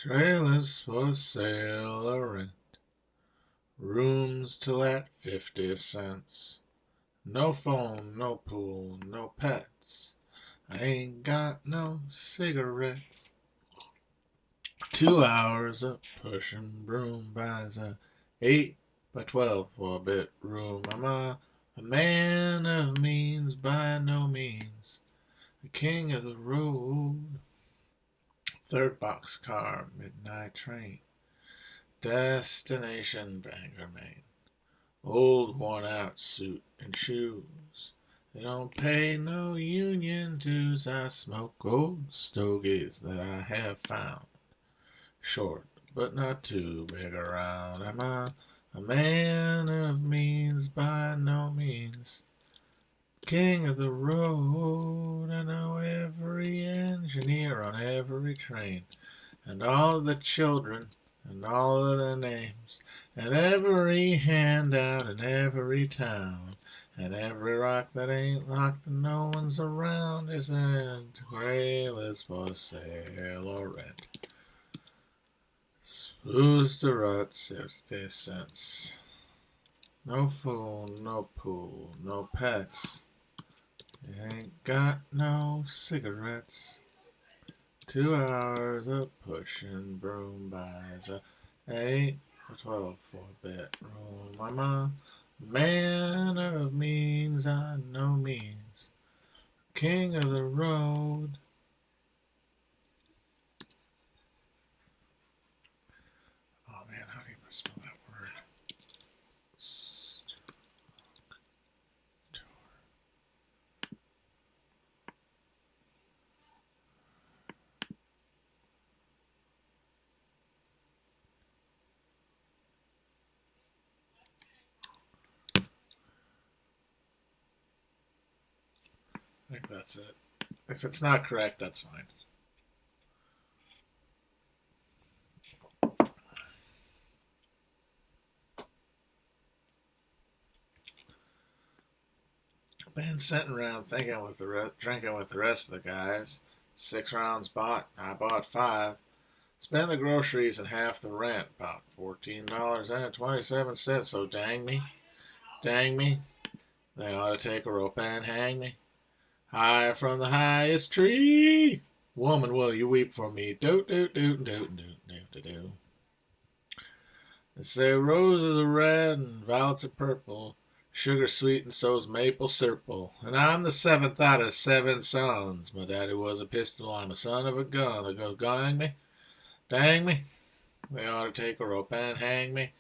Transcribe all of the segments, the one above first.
Trailers for sale or rent, rooms to let 50 cents. No phone, no pool, no pets. I ain't got no cigarettes. 2 hours of pushing broom buys a 8 by 12 4-bit room. I'm a man of means by no means, the king of the road. Third boxcar, midnight train, destination Bangor, Maine. Old worn out suit and shoes. They don't pay no union dues. I smoke old stogies that I have found. Short, but not too big around. I'm a man of means by no means, king of the road. I know every engineer on every train, and all the children, and all of their names, and every handout in every town, and every rock that ain't locked and no one's around isn't trailers for sale or rent. Who's the rut 60 cents? No phone, no pool, no pets. You ain't got no cigarettes. 2 hours of pushing broom buys a 8 or 12 4-bit room. I'm a man of means, I know means, king of the road. Oh man, how do you spell that word? I think that's it. If it's not correct, that's fine. Been sitting around drinking with the rest of the guys. 6 rounds bought. I bought 5. Spend the groceries and half the rent, about $14.27. So dang me, they ought to take a rope and hang me higher from the highest tree. Woman, will you weep for me? Do do do do do do do do. They say roses are red and violets are purple, sugar sweet and so's maple syrup. And I'm the 7th out of 7 sons. My daddy was a pistol, I'm a son of a gun. They go gang me, dang me. They ought to take a rope and hang me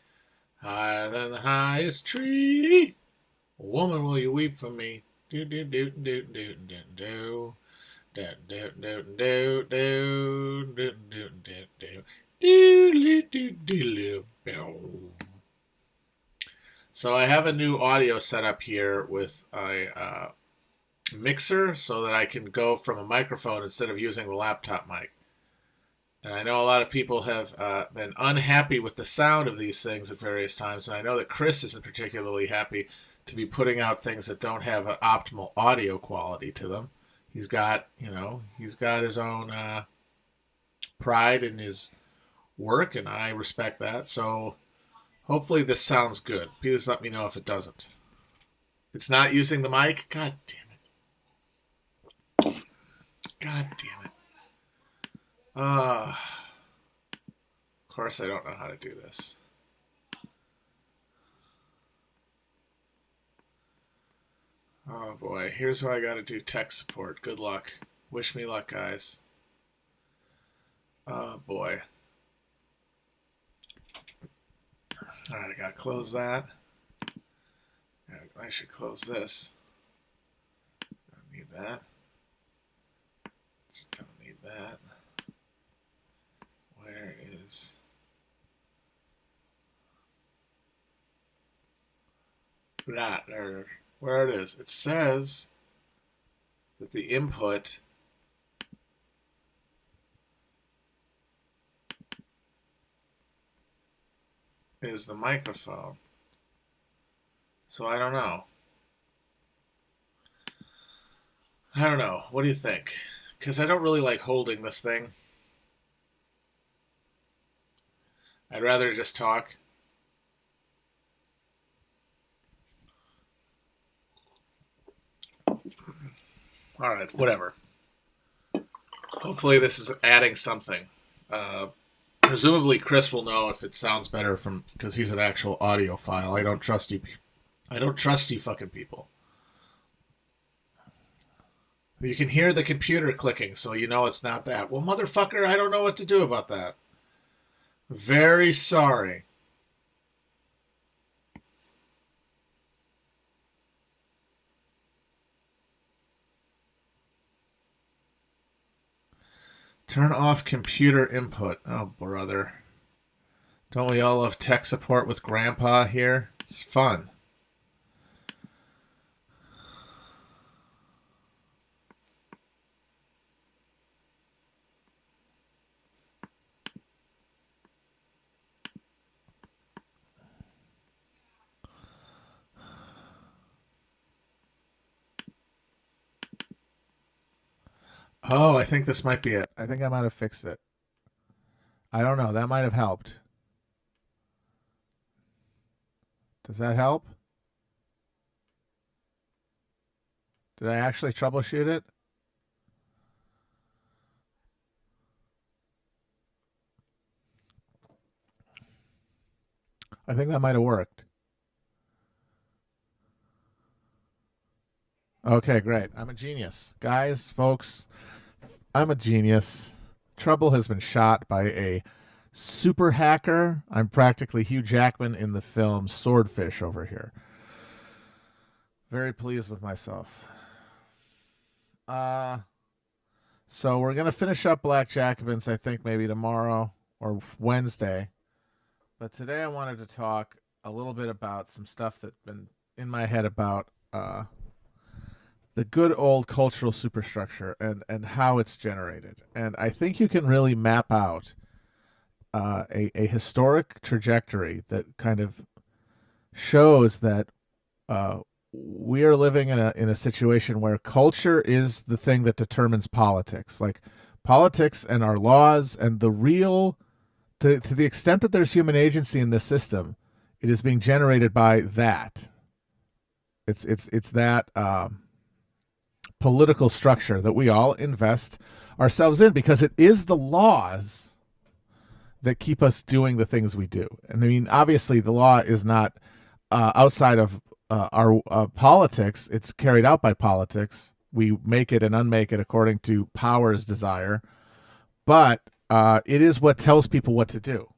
higher than the highest tree. Woman, will you weep for me? Do do do do do do do. Do do do do do do do do do. So I have a new audio setup here with a mixer so that I can go from a microphone instead of using the laptop mic. And I know a lot of people have been unhappy with the sound of these things at various times, and I know that Chris isn't particularly happy to be putting out things that don't have an optimal audio quality to them. He's got his own pride in his work, and I respect that. So hopefully this sounds good. Please let me know if it doesn't. It's not using the mic? God damn it. God damn it. Of course I don't know how to do this. Oh boy, here's where I gotta do tech support. Good luck. Wish me luck, guys. Oh boy. Alright, I gotta close that. I should close this. Don't need that. Don't need that. Where is... that? There. Where it is. It says that the input is the microphone. So I don't know. What do you think? Because I don't really like holding this thing. I'd rather just talk. All right, whatever. Hopefully, this is adding something. Presumably, Chris will know if it sounds better from because he's an actual audiophile. I don't trust you. I don't trust you, fucking people. You can hear the computer clicking, so you know it's not that. Well, motherfucker, I don't know what to do about that. Very sorry. Turn off computer input. Oh, brother. Don't we all love tech support with Grandpa here? It's fun. Oh, I think this might be it. I think I might have fixed it. I don't know. That might have helped. Does that help? Did I actually troubleshoot it? I think that might have worked. Okay, great. I'm a genius. Guys, folks, I'm a genius. Trouble has been shot by a super hacker. I'm practically Hugh Jackman in the film Swordfish over here. Very pleased with myself. So we're going to finish up Black Jacobins, I think, maybe tomorrow or Wednesday. But today I wanted to talk a little bit about some stuff that's been in my head about the good old cultural superstructure and how it's generated. And I think you can really map out a historic trajectory that kind of shows that we are living in a situation where culture is the thing that determines politics. Like politics and our laws and the real, to the extent that there's human agency in this system, it is being generated by that. It's that political structure that we all invest ourselves in because it is the laws that keep us doing the things we do. And I mean, obviously, the law is not outside of our politics. It's carried out by politics. We make it and unmake it according to power's desire. But it is what tells people what to do.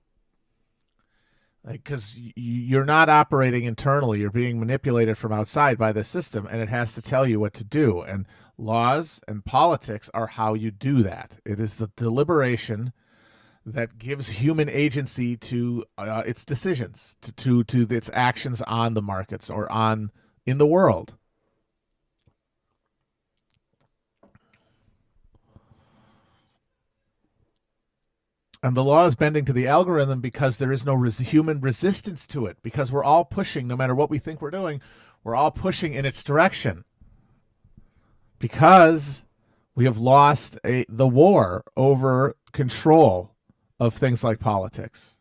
Because you're not operating internally. You're being manipulated from outside by the system, and it has to tell you what to do. And laws and politics are how you do that. It is the deliberation that gives human agency to its decisions, to its actions on the markets or in the world. And the law is bending to the algorithm because there is no human resistance to it, because we're all pushing, no matter what we think we're doing, we're all pushing in its direction. Because we have lost the war over control of things like politics.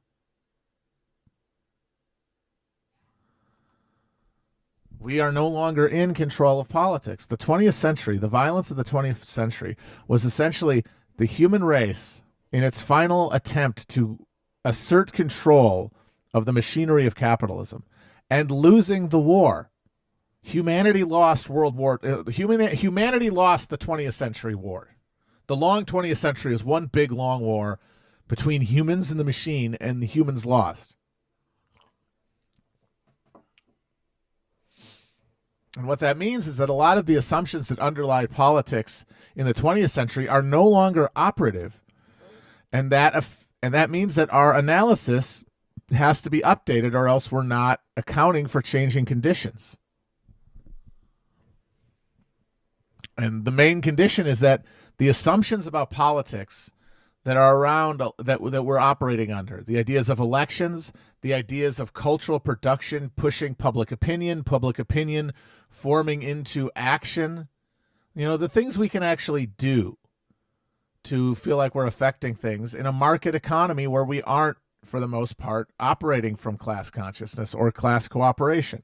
We are no longer in control of politics. The 20th century, the violence of the 20th century was essentially the human race in its final attempt to assert control of the machinery of capitalism and losing the war. Humanity lost humanity lost the 20th century war. The long 20th century is one big long war between humans and the machine, and the humans lost. And what that means is that a lot of the assumptions that underlie politics in the 20th century are no longer operative. And that means that our analysis has to be updated, or else we're not accounting for changing conditions. And the main condition is that the assumptions about politics that are around that we're operating under, the ideas of elections, the ideas of cultural production pushing public opinion forming into action, the things we can actually do to feel like we're affecting things in a market economy where we aren't for the most part, operating from class consciousness or class cooperation.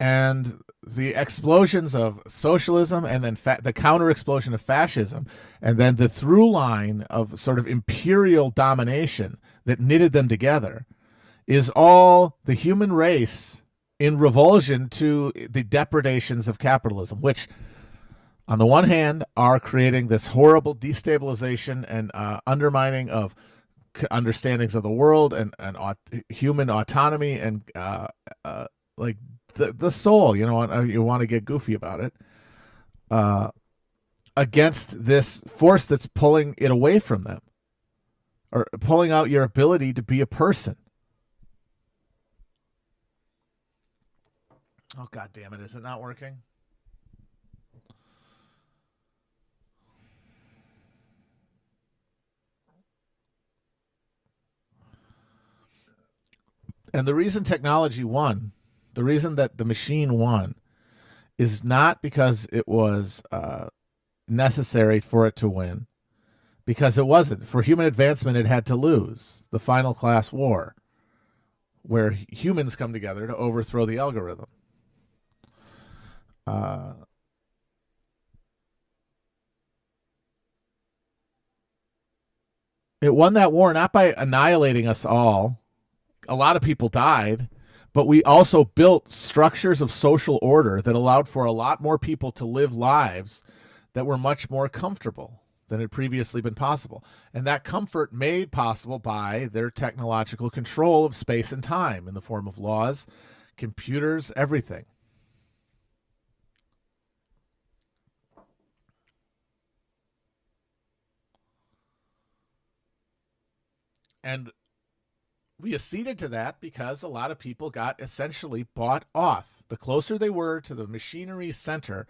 And the explosions of socialism and then the counter explosion of fascism, and then the through line of sort of imperial domination that knitted them together, is all the human race in revulsion to the depredations of capitalism, which on the one hand are creating this horrible destabilization and undermining of understandings of the world and human autonomy and like the soul, you know, you want to get goofy about it, against this force that's pulling it away from them or pulling out your ability to be a person. Oh, God damn it. Is it not working? And the reason technology won, the reason that the machine won, is not because it was necessary for it to win, because it wasn't. For human advancement, it had to lose the final class war, where humans come together to overthrow the algorithm. It won that war not by annihilating us all. A lot of people died, but we also built structures of social order that allowed for a lot more people to live lives that were much more comfortable than had previously been possible. And that comfort made possible by their technological control of space and time in the form of laws, computers, everything. And we acceded to that because a lot of people got essentially bought off. The closer they were to the machinery center,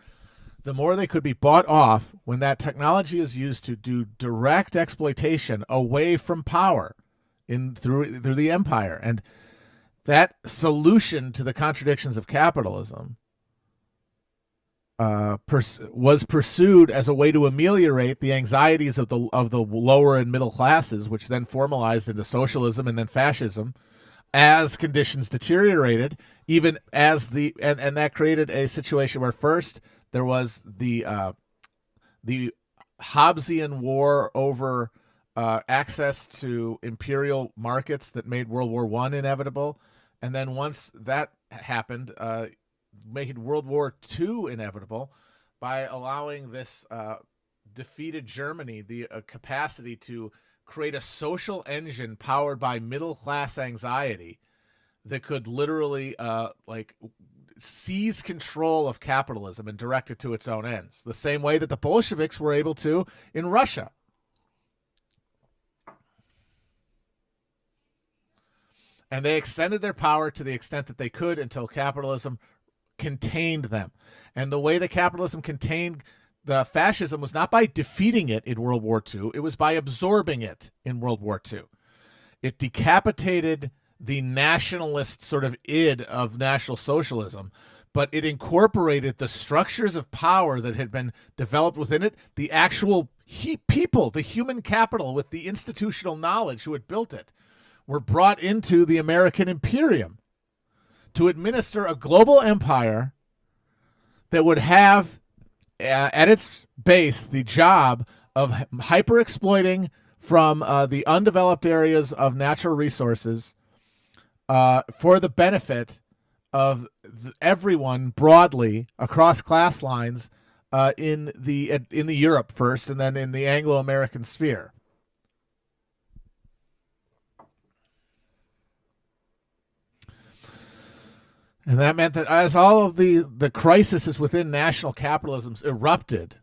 the more they could be bought off when that technology is used to do direct exploitation away from power through the empire. And that solution to the contradictions of capitalism was pursued as a way to ameliorate the anxieties of the lower and middle classes, which then formalized into socialism and then fascism as conditions deteriorated, even as and that created a situation where first there was the Hobbesian war over access to imperial markets that made World War I inevitable, and then once that happened, made World War II inevitable by allowing this defeated Germany the capacity to create a social engine powered by middle-class anxiety that could literally seize control of capitalism and direct it to its own ends, the same way that the Bolsheviks were able to in Russia. And they extended their power to the extent that they could until capitalism contained them. And the way that capitalism contained the fascism was not by defeating it in World War II. It was by absorbing it in World War II. It decapitated the nationalist sort of id of National Socialism, but it incorporated the structures of power that had been developed within it, the actual people, the human capital with the institutional knowledge who had built it, were brought into the American Imperium to administer a global empire that would have at its base the job of hyper-exploiting from the undeveloped areas of natural resources for the benefit of everyone broadly across class lines in the Europe first and then in the Anglo-American sphere. And that meant that as all of the crises within national capitalisms erupted,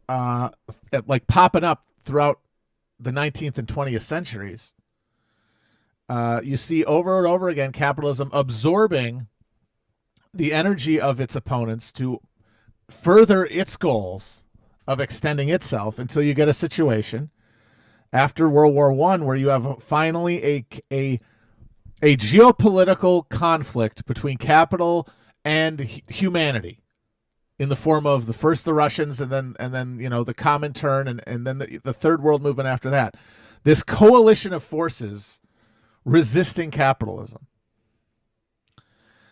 like popping up throughout the 19th and 20th centuries, you see over and over again capitalism absorbing the energy of its opponents to further its goals of extending itself until you get a situation after World War I where you have finally a a geopolitical conflict between capital and humanity in the form of the Russians and then the Comintern and then the Third World Movement after that. This coalition of forces resisting capitalism.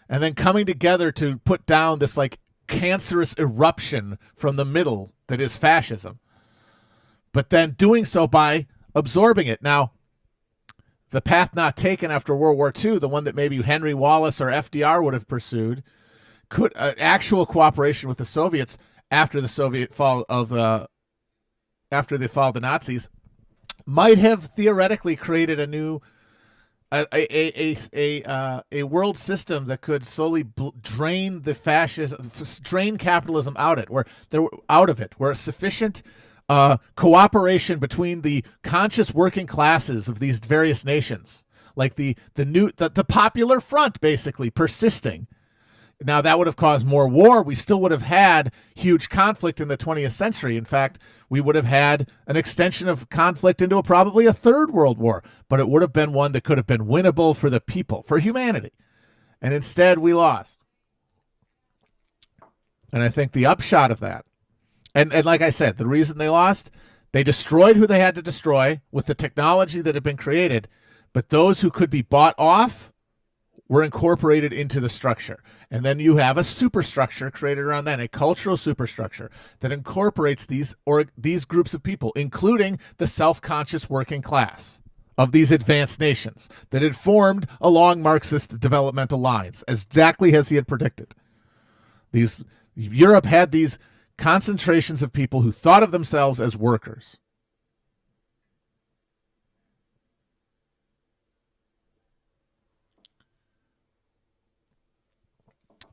And then coming together to put down this like cancerous eruption from the middle that is fascism. But then doing so by absorbing it. Now, the path not taken after World War II, the one that maybe Henry Wallace or FDR would have pursued, could actual cooperation with the Soviets after the Soviet fall of after the fall of the Nazis might have theoretically created a new a world system that could slowly drain the drain capitalism out of it, where sufficient cooperation between the conscious working classes of these various nations, like the Popular Front, basically persisting. Now, that would have caused more war. We still would have had huge conflict in the 20th century. In fact, we would have had an extension of conflict into probably a third world war, but it would have been one that could have been winnable for the people, for humanity. And instead, we lost. And I think the upshot of that, and like I said, the reason they lost, they destroyed who they had to destroy with the technology that had been created, but those who could be bought off were incorporated into the structure. And then you have a superstructure created around that, a cultural superstructure that incorporates these groups of people, including the self-conscious working class of these advanced nations that had formed along Marxist developmental lines, exactly as he had predicted. Europe had these concentrations of people who thought of themselves as workers.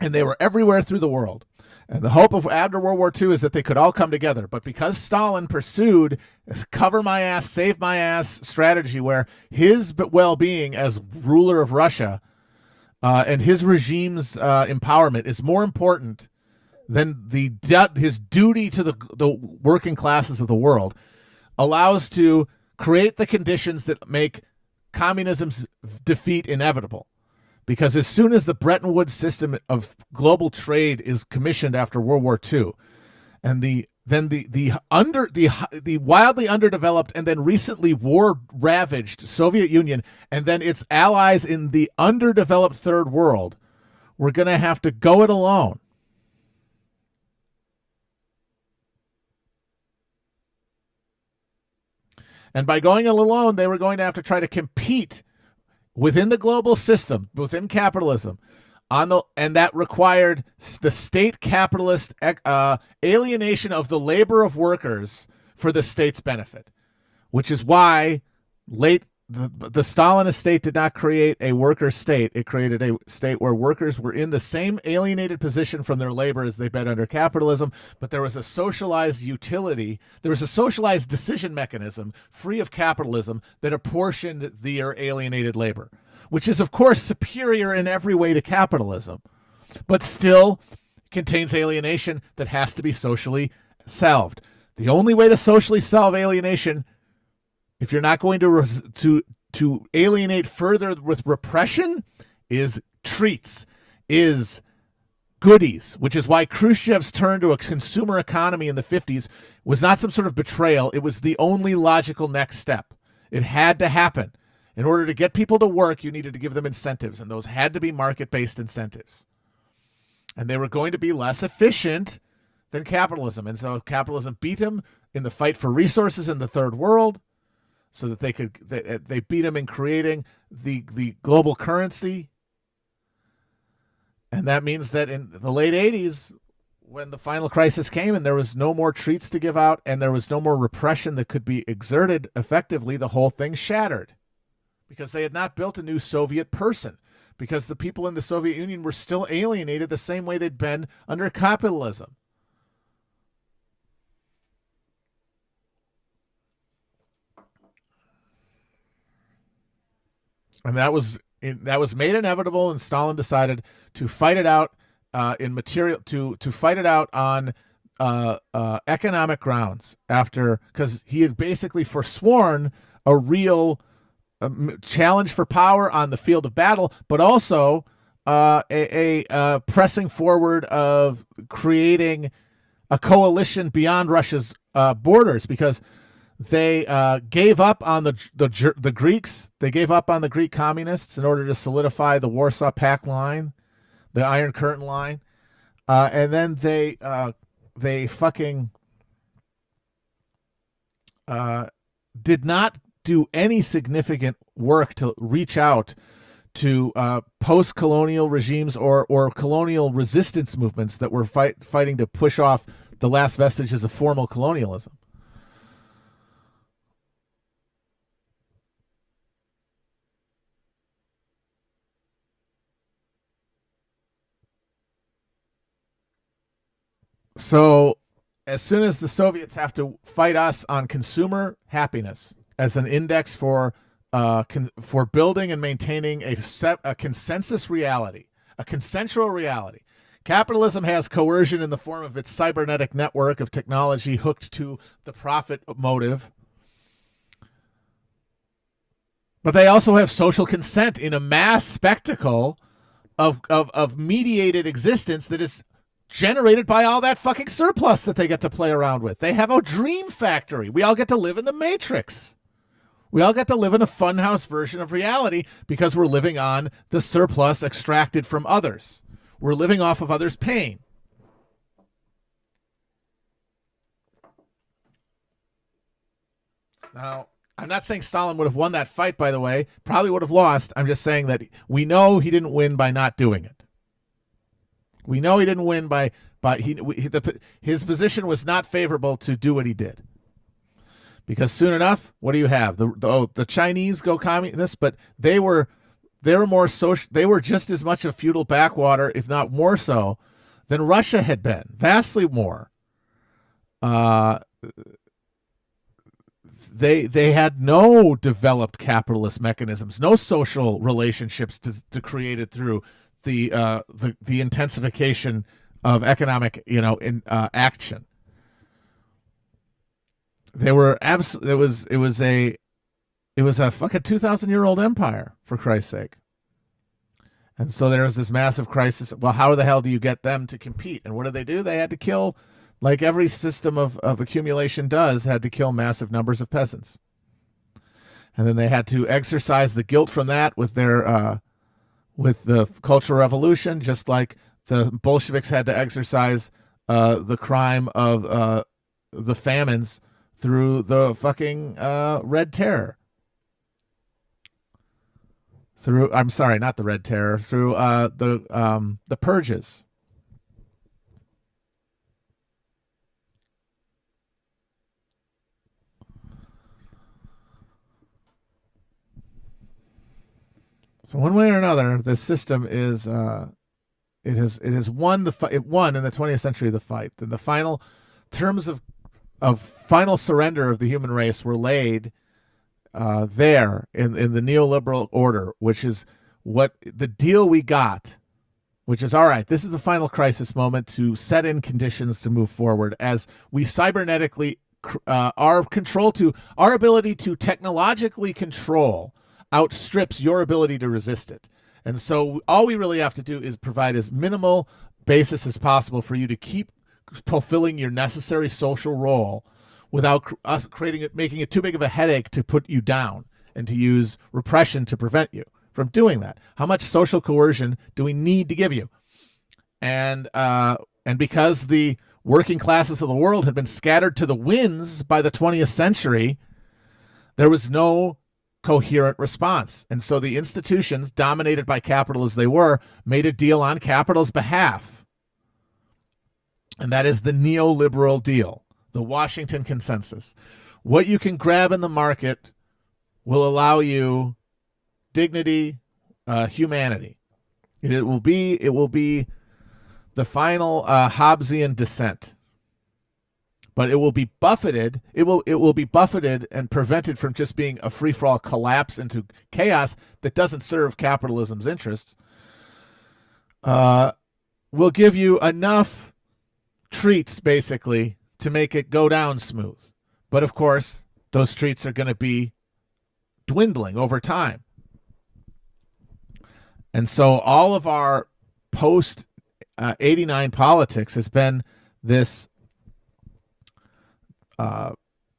And they were everywhere through the world. And the hope of after World War II is that they could all come together. But because Stalin pursued this cover my ass, save my ass strategy where his well-being as ruler of Russia and his regime's empowerment is more important than his duty to the working classes of the world, allows to create the conditions that make communism's defeat inevitable. Because as soon as the Bretton Woods system of global trade is commissioned after World War II, and the wildly underdeveloped and then recently war-ravaged Soviet Union, and then its allies in the underdeveloped Third World, we're going to have to go it alone. And by going it alone, they were going to have to try to compete within the global system, within capitalism, and that required the state capitalist alienation of the labor of workers for the state's benefit, which is why the Stalinist state did not create a worker state. It created a state where workers were in the same alienated position from their labor as they've been under capitalism, but there was a socialized utility. There was a socialized decision mechanism free of capitalism that apportioned their alienated labor, which is, of course, superior in every way to capitalism, but still contains alienation that has to be socially salved. The only way to socially solve alienation, if you're not going to alienate further with repression, is treats, is goodies, which is why Khrushchev's turn to a consumer economy in the 50s was not some sort of betrayal. It was the only logical next step. It had to happen. In order to get people to work, you needed to give them incentives, and those had to be market-based incentives. And they were going to be less efficient than capitalism. And so capitalism beat him in the fight for resources in the Third World, so that they beat him in creating the global currency. And that means that in the late 80s, when the final crisis came and there was no more treats to give out and there was no more repression that could be exerted effectively, the whole thing shattered. Because they had not built a new Soviet person. Because the people in the Soviet Union were still alienated the same way they'd been under capitalism. And that was made inevitable, and Stalin decided to fight it out to fight it out on economic grounds, because he had basically forsworn a real challenge for power on the field of battle, but also a pressing forward of creating a coalition beyond Russia's borders, because they gave up on the Greeks. They gave up on the Greek communists in order to solidify the Warsaw Pact line, the Iron Curtain line, and then they fucking did not do any significant work to reach out to post-colonial regimes or colonial resistance movements that were fighting to push off the last vestiges of formal colonialism. So as soon as the Soviets have to fight us on consumer happiness as an index for building and maintaining a consensus reality, a consensual reality. Capitalism has coercion in the form of its cybernetic network of technology hooked to the profit motive. But they also have social consent in a mass spectacle of mediated existence that is generated by all that fucking surplus that they get to play around with. They have a dream factory. We all get to live in the Matrix. We all get to live in a funhouse version of reality because we're living on the surplus extracted from others. We're living off of others' pain. Now, I'm not saying Stalin would have won that fight, by the way. Probably would have lost. I'm just saying that we know he didn't win by not doing it. We know he didn't win by his position was not favorable to do what he did. Because soon enough, what do you have? The Chinese go communist, but they were more social. They were just as much a feudal backwater, if not more so, than Russia had been. Vastly more. They had no developed capitalist mechanisms, no social relationships to create it through the intensification of economic, action. They were it was a fucking 2,000-year-old empire, for Christ's sake. And so there was this massive crisis. Well, how the hell do you get them to compete? And what do? They had to kill, like every system of accumulation does, had to kill massive numbers of peasants. And then they had to exercise the guilt from that with their with the Cultural Revolution, just like the Bolsheviks had to exercise the crime of the famines through the fucking Red Terror. I'm sorry, not the Red Terror, through the purges. So one way or another, this system is it has won it won in the 20th century the fight. And the final terms of final surrender of the human race were laid there in the neoliberal order, which is what the deal we got, which is, all right, this is the final crisis moment to set in conditions to move forward as we cybernetically our ability to technologically control outstrips your ability to resist it. And so all we really have to do is provide as minimal basis as possible for you to keep fulfilling your necessary social role without us making it too big of a headache to put you down and to use repression to prevent you from doing that. How much social coercion do we need to give you? And because the working classes of the world had been scattered to the winds by the 20th century, there was no coherent response. And so the institutions, dominated by capital as they were, made a deal on capital's behalf. And that is the neoliberal deal, the Washington Consensus. What you can grab in the market will allow you dignity, humanity. It will be the final Hobbesian descent. But it will be buffeted. It will be buffeted and prevented from just being a free-for-all collapse into chaos that doesn't serve capitalism's interests. Will give you enough treats, basically, to make it go down smooth. But of course, those treats are going to be dwindling over time. And so all of our post 89 politics has been this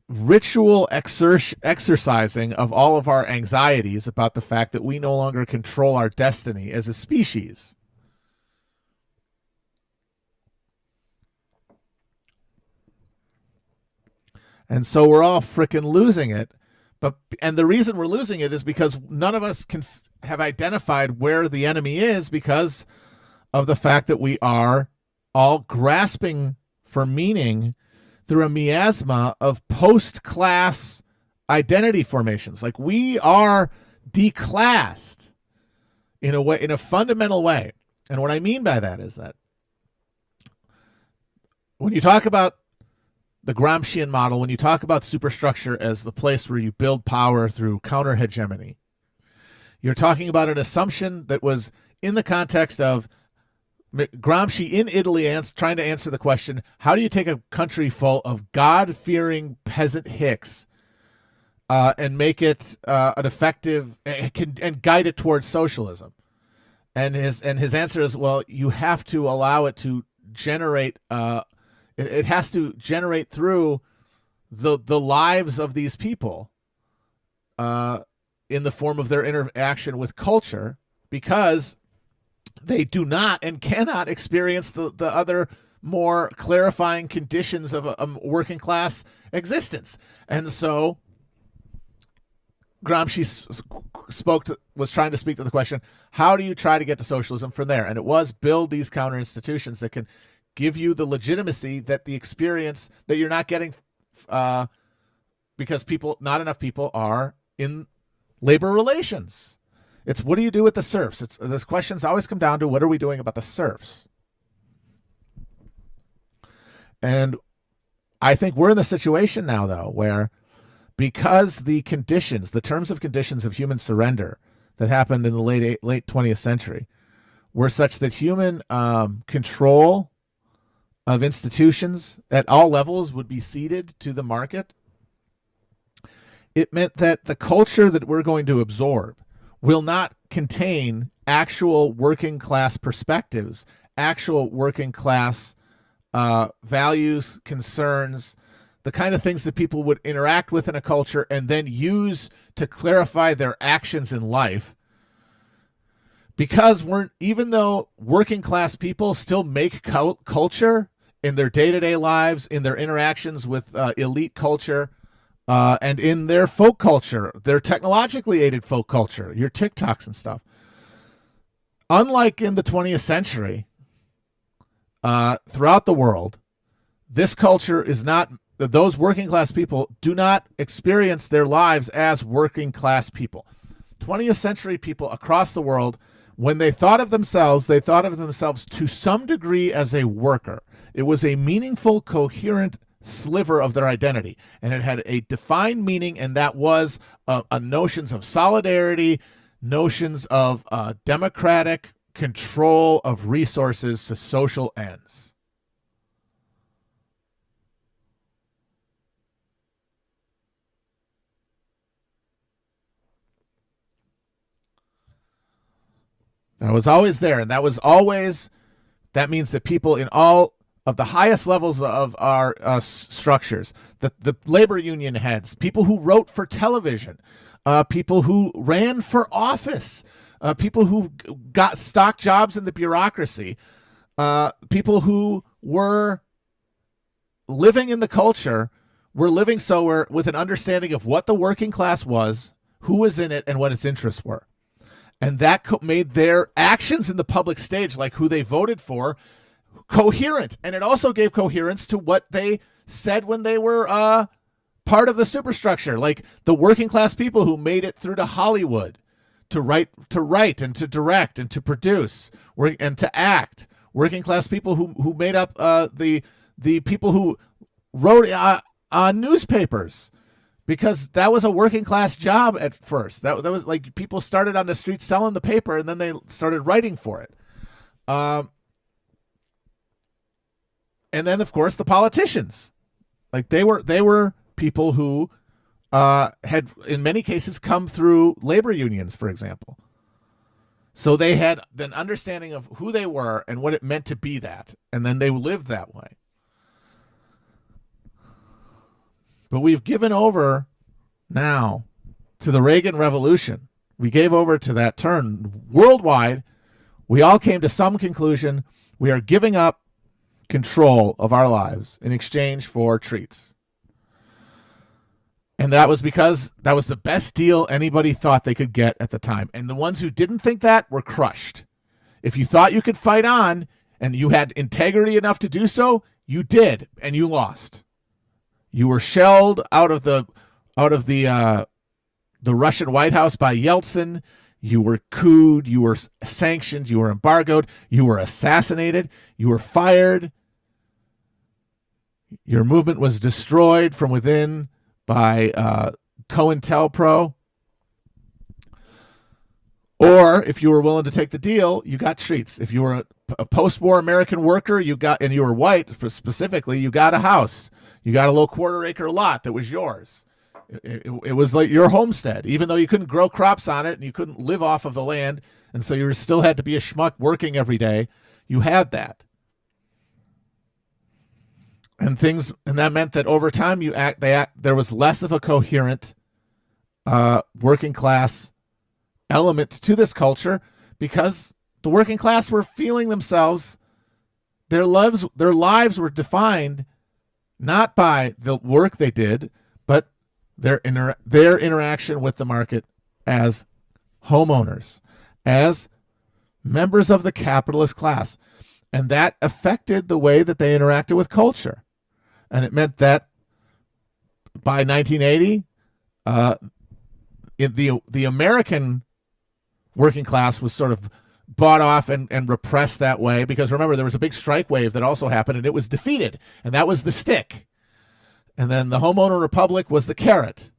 ritual exercising of all of our anxieties about the fact that we no longer control our destiny as a species. And so we're all frickin' losing it. And the reason we're losing it is because none of us can have identified where the enemy is, because of the fact that we are all grasping for meaning through a miasma of post-class identity formations. Like, we are declassed in a way, in a fundamental way. And what I mean by that is that when you talk about the Gramscian model, when you talk about superstructure as the place where you build power through counter-hegemony, you're talking about an assumption that was in the context of Gramsci in Italy trying to answer the question, how do you take a country full of God-fearing peasant hicks and make it an effective and guide it towards socialism? And his answer is, well, you have to allow it to generate. It has to generate through the lives of these people in the form of their interaction with culture, because they do not and cannot experience the other more clarifying conditions of a working class existence. And so Gramsci was trying to speak to the question, how do you try to get to socialism from there? And it was build these counter institutions that can give you the legitimacy that the experience that you're not getting because not enough people are in labor relations. It's, what do you do with the serfs? This questions always come down to, what are we doing about the serfs? And I think we're in the situation now, though, where because the terms of conditions of human surrender that happened in the late 20th century were such that human control of institutions at all levels would be ceded to the market, it meant that the culture that we're going to absorb will not contain actual working class perspectives, actual working class values, concerns, the kind of things that people would interact with in a culture and then use to clarify their actions in life. Because even though working class people still make culture in their day-to-day lives, in their interactions with elite culture, and in their folk culture, their technologically aided folk culture, your TikToks and stuff. Unlike in the 20th century, throughout the world, this culture is not, those working class people do not experience their lives as working class people. 20th century people across the world, when they thought of themselves to some degree as a worker. It was a meaningful, coherent sliver of their identity, and it had a defined meaning, and that was notions of solidarity, notions of democratic control of resources to social ends. That was always there, and that means that people in all of the highest levels of our structures, the labor union heads, people who wrote for television, people who ran for office, people who got stock jobs in the bureaucracy, people who were living in the culture, were living with an understanding of what the working class was, who was in it, and what its interests were. And that made their actions in the public stage, like who they voted for, coherent. And it also gave coherence to what they said when they were part of the superstructure, like the working class people who made it through to Hollywood to write and to direct and to produce and to act. Working class people who made up the people who wrote on newspapers, because that was a working class job at first. That was like, people started on the street selling the paper, and then they started writing for it. And then, of course, the politicians, like they were people who had, in many cases, come through labor unions, for example. So they had an understanding of who they were and what it meant to be that, and then they lived that way. But we've given over now to the Reagan Revolution. We gave over to that turn. Worldwide, we all came to some conclusion. We are giving up control of our lives in exchange for treats. And that was because that was the best deal anybody thought they could get at the time. And the ones who didn't think that were crushed. If you thought you could fight on and you had integrity enough to do so, you did, and you lost. You were shelled out of the Russian White House by Yeltsin. You were couped. You were sanctioned. You were embargoed. You were assassinated. You were fired. Your movement was destroyed from within by COINTELPRO. Or if you were willing to take the deal, you got treats. If you were a post-war American worker, you were white specifically, you got a house. You got a little quarter-acre lot that was yours. It was like your homestead, even though you couldn't grow crops on it and you couldn't live off of the land, and so you still had to be a schmuck working every day. You had that. And that meant that over time there was less of a coherent working class element to this culture, because the working class were feeling themselves, their lives were defined not by the work they did, but their interaction with the market as homeowners, as members of the capitalist class. And that affected the way that they interacted with culture. And it meant that by 1980, the American working class was sort of bought off and repressed that way, because remember, there was a big strike wave that also happened, and it was defeated, and that was the stick. And then the homeowner republic was the carrot.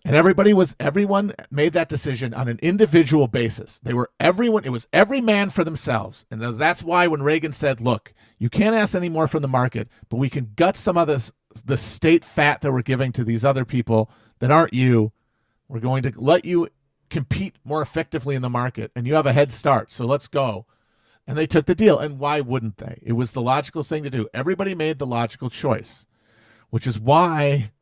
And everyone made that decision on an individual basis. It was every man for themselves. And that's why when Reagan said, look, you can't ask any more from the market, but we can gut some of the state fat that we're giving to these other people that aren't you. We're going to let you compete more effectively in the market, and you have a head start. So let's go. And they took the deal. And why wouldn't they? It was the logical thing to do. Everybody made the logical choice, which is why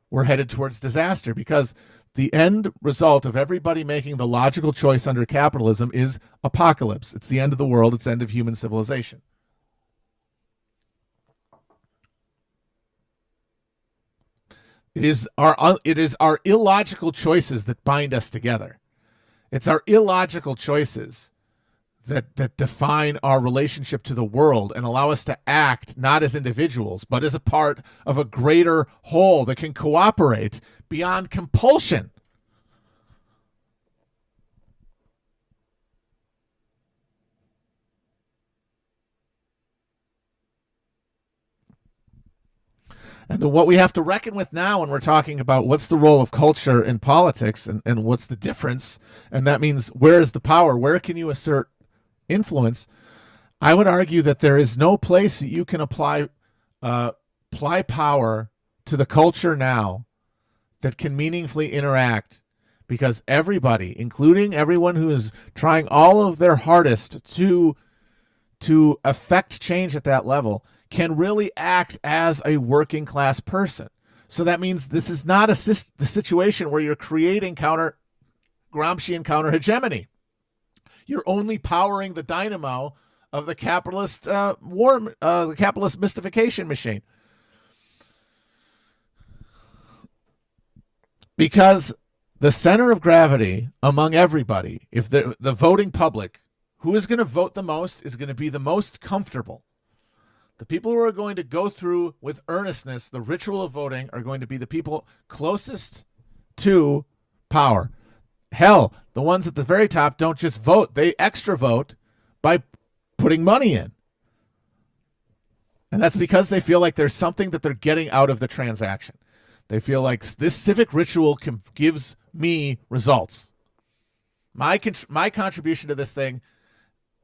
we're headed towards disaster, because the end result of everybody making the logical choice under capitalism is apocalypse. It's the end of the world. It's the end of human civilization. It is our illogical choices that bind us together. It's our illogical choices that define our relationship to the world and allow us to act not as individuals, but as a part of a greater whole that can cooperate beyond compulsion. And what we have to reckon with now when we're talking about what's the role of culture in politics and what's the difference, and that means where is the power? Where can you assert influence? I would argue that there is no place that you can apply power to the culture now that can meaningfully interact, because everybody, including everyone who is trying all of their hardest to affect change at that level, can really act as a working class person. So that means this is not the situation where you're creating Gramscian counter hegemony. You're only powering the dynamo of the capitalist the capitalist mystification machine. Because the center of gravity among everybody, if the voting public, who is going to vote the most is going to be the most comfortable. The people who are going to go through with earnestness the ritual of voting are going to be the people closest to power. Hell, the ones at the very top don't just vote. They extra vote by putting money in. And that's because they feel like there's something that they're getting out of the transaction. They feel like this civic ritual gives me results. My contribution to this thing,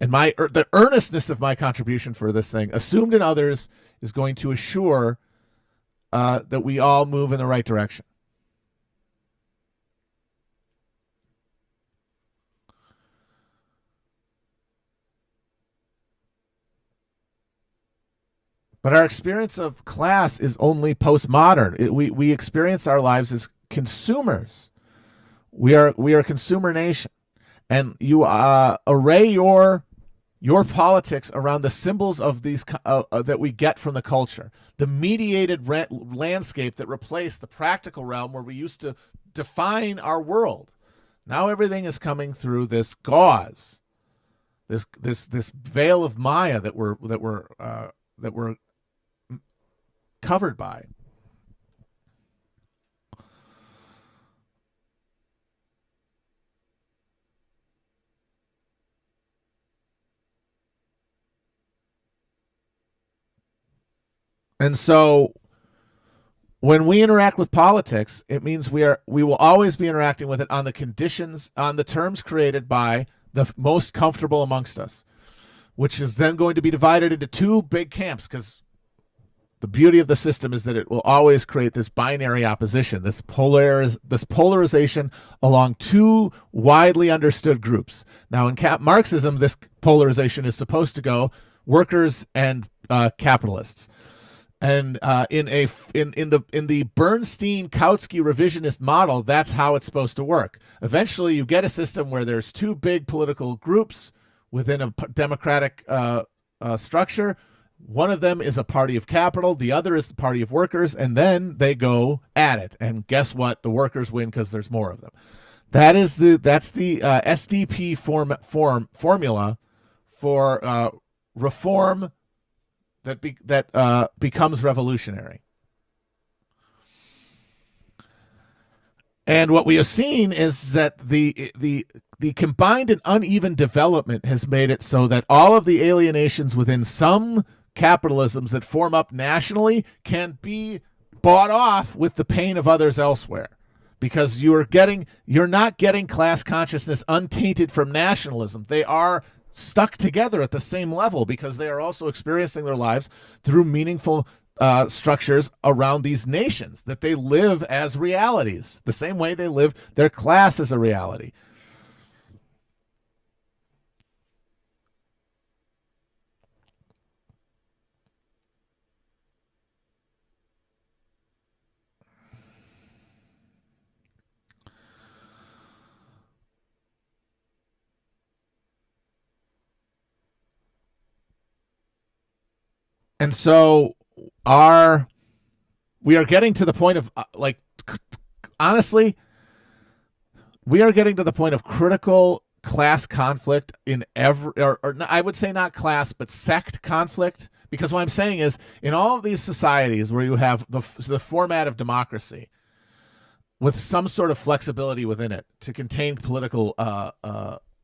and the earnestness of my contribution for this thing, assumed in others, is going to assure that we all move in the right direction. But our experience of class is only postmodern. We experience our lives as consumers. We are a consumer nation, and you array your politics around the symbols of these that we get from the culture, the mediated landscape that replaced the practical realm where we used to define our world. Now everything is coming through this gauze, this veil of Maya that we're covered by. And so when we interact with politics, it means we will always be interacting with it on the conditions, on the terms created by the most comfortable amongst us, which is then going to be divided into two big camps, because the beauty of the system is that it will always create this binary opposition, this polarization along two widely understood groups. Now, in Marxism, this polarization is supposed to go workers and capitalists. And in the Bernstein-Kautsky revisionist model, that's how it's supposed to work. Eventually, you get a system where there's two big political groups within a democratic structure. One of them is a party of capital, the other is the party of workers, and then they go at it. And guess what? The workers win because there's more of them. That's the SDP formula for reform that becomes revolutionary. And what we have seen is that the combined and uneven development has made it so that all of the alienations within some capitalisms that form up nationally can be bought off with the pain of others elsewhere, because you're not getting class consciousness untainted from nationalism. They are stuck together at the same level because they are also experiencing their lives through meaningful structures around these nations that they live as realities, the same way they live their class as a reality. And so we are getting to the point of honestly, we are getting to the point of critical class conflict in every, or I would say not class, but sect conflict. Because what I'm saying is, in all of these societies where you have the format of democracy with some sort of flexibility within it to contain political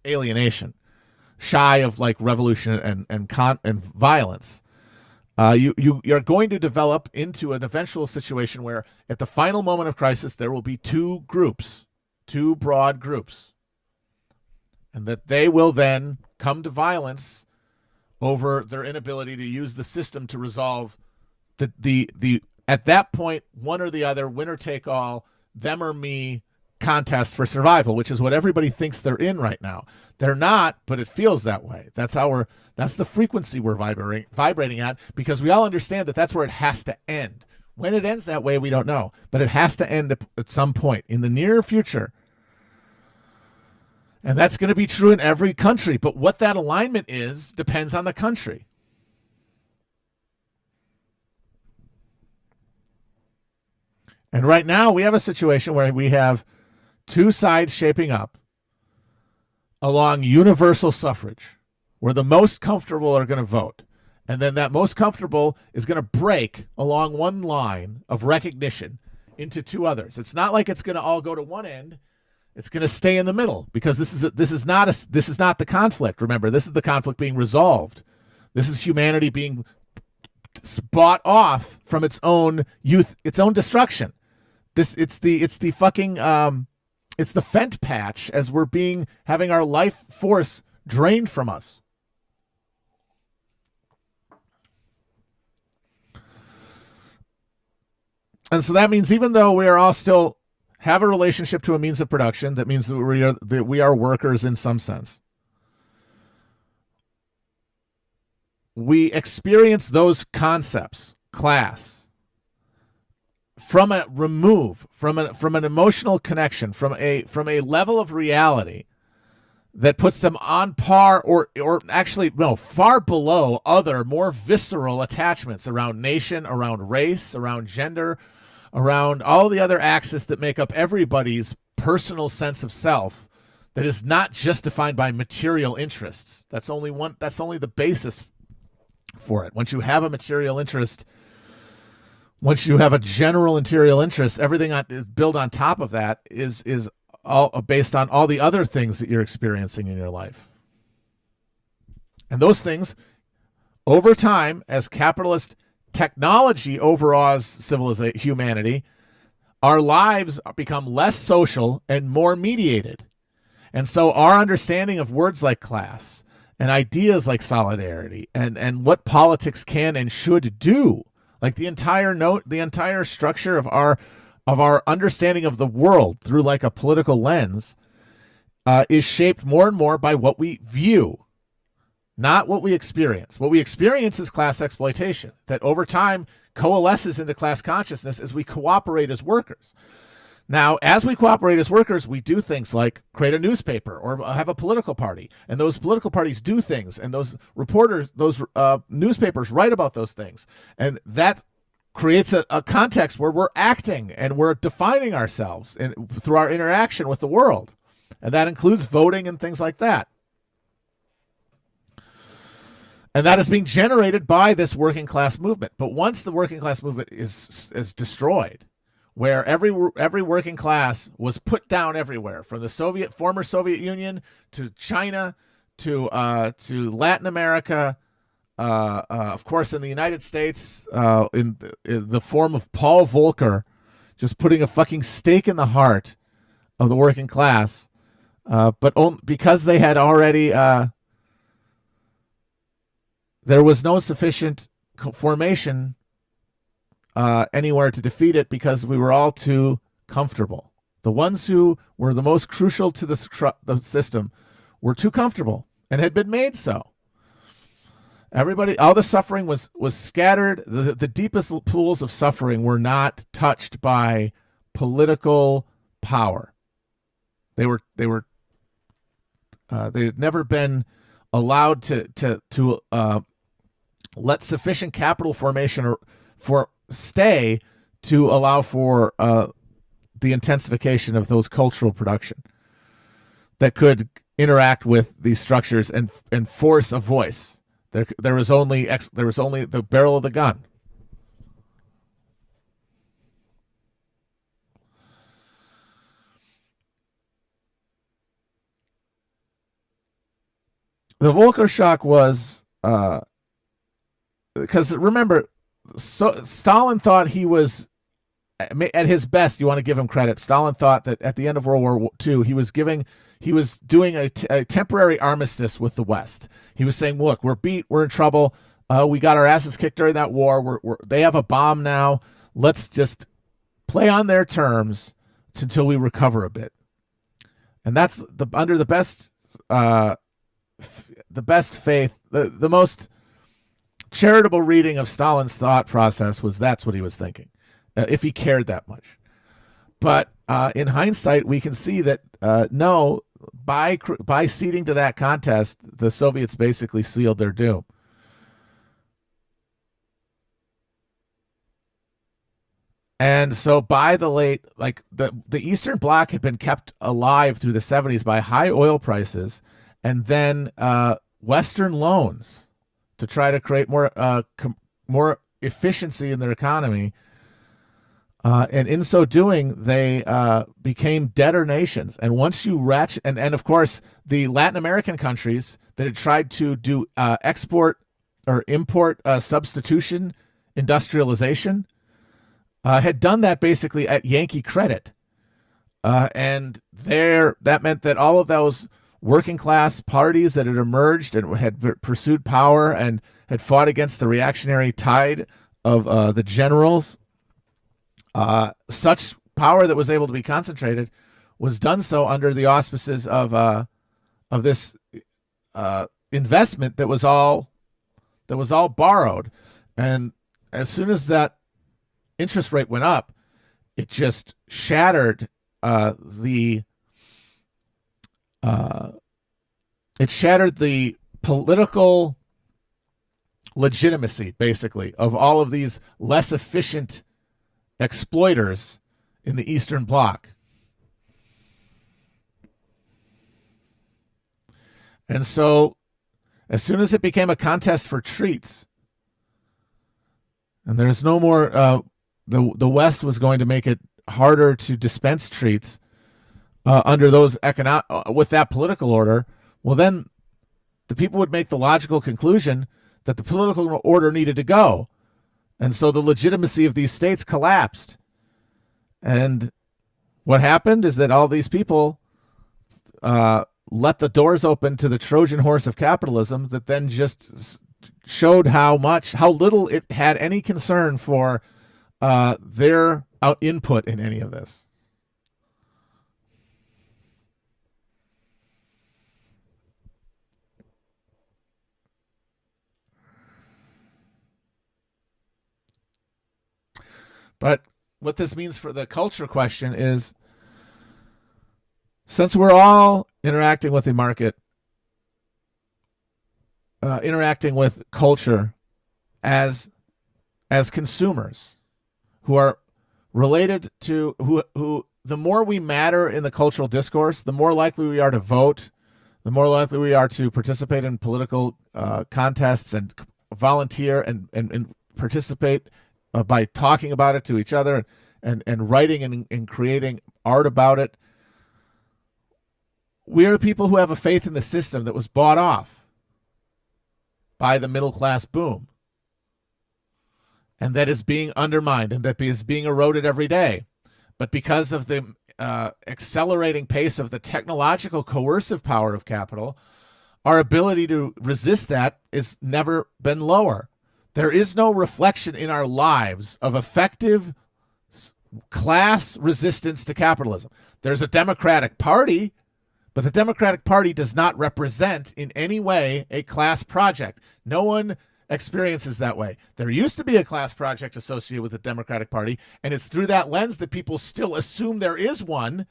alienation, shy of like revolution and violence, you're going to develop into an eventual situation where at the final moment of crisis, there will be two broad groups, and that they will then come to violence over their inability to use the system to resolve the at that point, one or the other, winner take all, them or me contest for survival, which is what everybody thinks they're in right now. They're not, but it feels that way. That's the frequency we're vibrating at, because we all understand that that's where it has to end. When it ends that way, we don't know, but it has to end at some point in the near future. And that's going to be true in every country, but what that alignment is depends on the country. And right now we have a situation where we have two sides shaping up along universal suffrage, where the most comfortable are going to vote. And then that most comfortable is going to break along one line of recognition into two others. It's not like it's going to all go to one end. It's going to stay in the middle, because this is not the conflict. Remember, this is the conflict being resolved. This is humanity being bought off from its own destruction. It's the Fent patch as we're having our life force drained from us. And so that means even though we are all still have a relationship to a means of production, that means that we are workers in some sense. We experience those concepts, class, from an emotional connection, from a level of reality that puts them on par or actually no, far below other more visceral attachments around nation, around race, around gender, around all the other axes that make up everybody's personal sense of self that is not just defined by material interests. That's only the basis for it. Once you have a material interest, once you have a general material interest, everything built on top of that is all based on all the other things that you're experiencing in your life. And those things, over time, as capitalist technology overawes humanity, our lives become less social and more mediated. And so our understanding of words like class and ideas like solidarity and what politics can and should do, like the entire structure of our understanding of the world through like a political lens, is shaped more and more by what we view, not what we experience. What we experience is class exploitation that over time coalesces into class consciousness as we cooperate as workers. Now, as we cooperate as workers, we do things like create a newspaper or have a political party, and those political parties do things, and those newspapers write about those things, and that creates a context where we're acting and we're defining ourselves through our interaction with the world, and that includes voting and things like that. And that is being generated by this working class movement. But once the working class movement is destroyed, where every working class was put down everywhere, from the former Soviet Union to China to Latin America, of course in the United States, in the form of Paul Volcker, just putting a fucking stake in the heart of the working class, but because they had already, there was no sufficient formation anywhere to defeat it because we were all too comfortable. The ones who were the most crucial to the system were too comfortable and had been made so. All the suffering was scattered. The deepest pools of suffering were not touched by political power. They had never been allowed to let sufficient capital formation stay to allow for the intensification of those cultural production that could interact with these structures and force a voice. There was only the barrel of the gun. The Volcker shock was because remember, Stalin thought he was at his best. You want to give him credit. Stalin thought that at the end of World War II, he was doing a temporary armistice with the West. He was saying, "Look, we're beat. We're in trouble. We got our asses kicked during that war. They have a bomb now. Let's just play on their terms until we recover a bit." And that's under the best faith, the most charitable reading of Stalin's thought process was that's what he was thinking, if he cared that much. But in hindsight, we can see that no, by ceding to that contest, the Soviets basically sealed their doom. And so by the late, like the Eastern Bloc had been kept alive through the 70s by high oil prices and then Western loans to try to create more efficiency in their economy. And in so doing, they became debtor nations. And once you ratchet, and of course, the Latin American countries that had tried to do export or import substitution industrialization had done that basically at Yankee credit. And that meant that all of those working class parties that had emerged and had pursued power and had fought against the reactionary tide of the generals such power that was able to be concentrated was done so under the auspices of this investment that was all borrowed. And as soon as that interest rate went up, it just shattered the political legitimacy, basically, of all of these less efficient exploiters in the Eastern Bloc. And so, as soon as it became a contest for treats, and there's no more, the West was going to make it harder to dispense treats under those with that political order. Well, then the people would make the logical conclusion that the political order needed to go, and so the legitimacy of these states collapsed. And what happened is that all these people let the doors open to the Trojan horse of capitalism that then just showed how little it had any concern for their input in any of this. But what this means for the culture question is, since we're all interacting with the market, interacting with culture as consumers who are related to who the more we matter in the cultural discourse, the more likely we are to vote, the more likely we are to participate in political contests and volunteer and participate by talking about it to each other and writing and creating art about it. We are the people who have a faith in the system that was bought off by the middle class boom, and that is being undermined and that is being eroded every day. But because of the accelerating pace of the technological coercive power of capital, our ability to resist that has never been lower. There is no reflection in our lives of effective class resistance to capitalism. There's a Democratic Party, but the Democratic Party does not represent in any way a class project. No one experiences that way. There used to be a class project associated with the Democratic Party, and it's through that lens that people still assume there is one,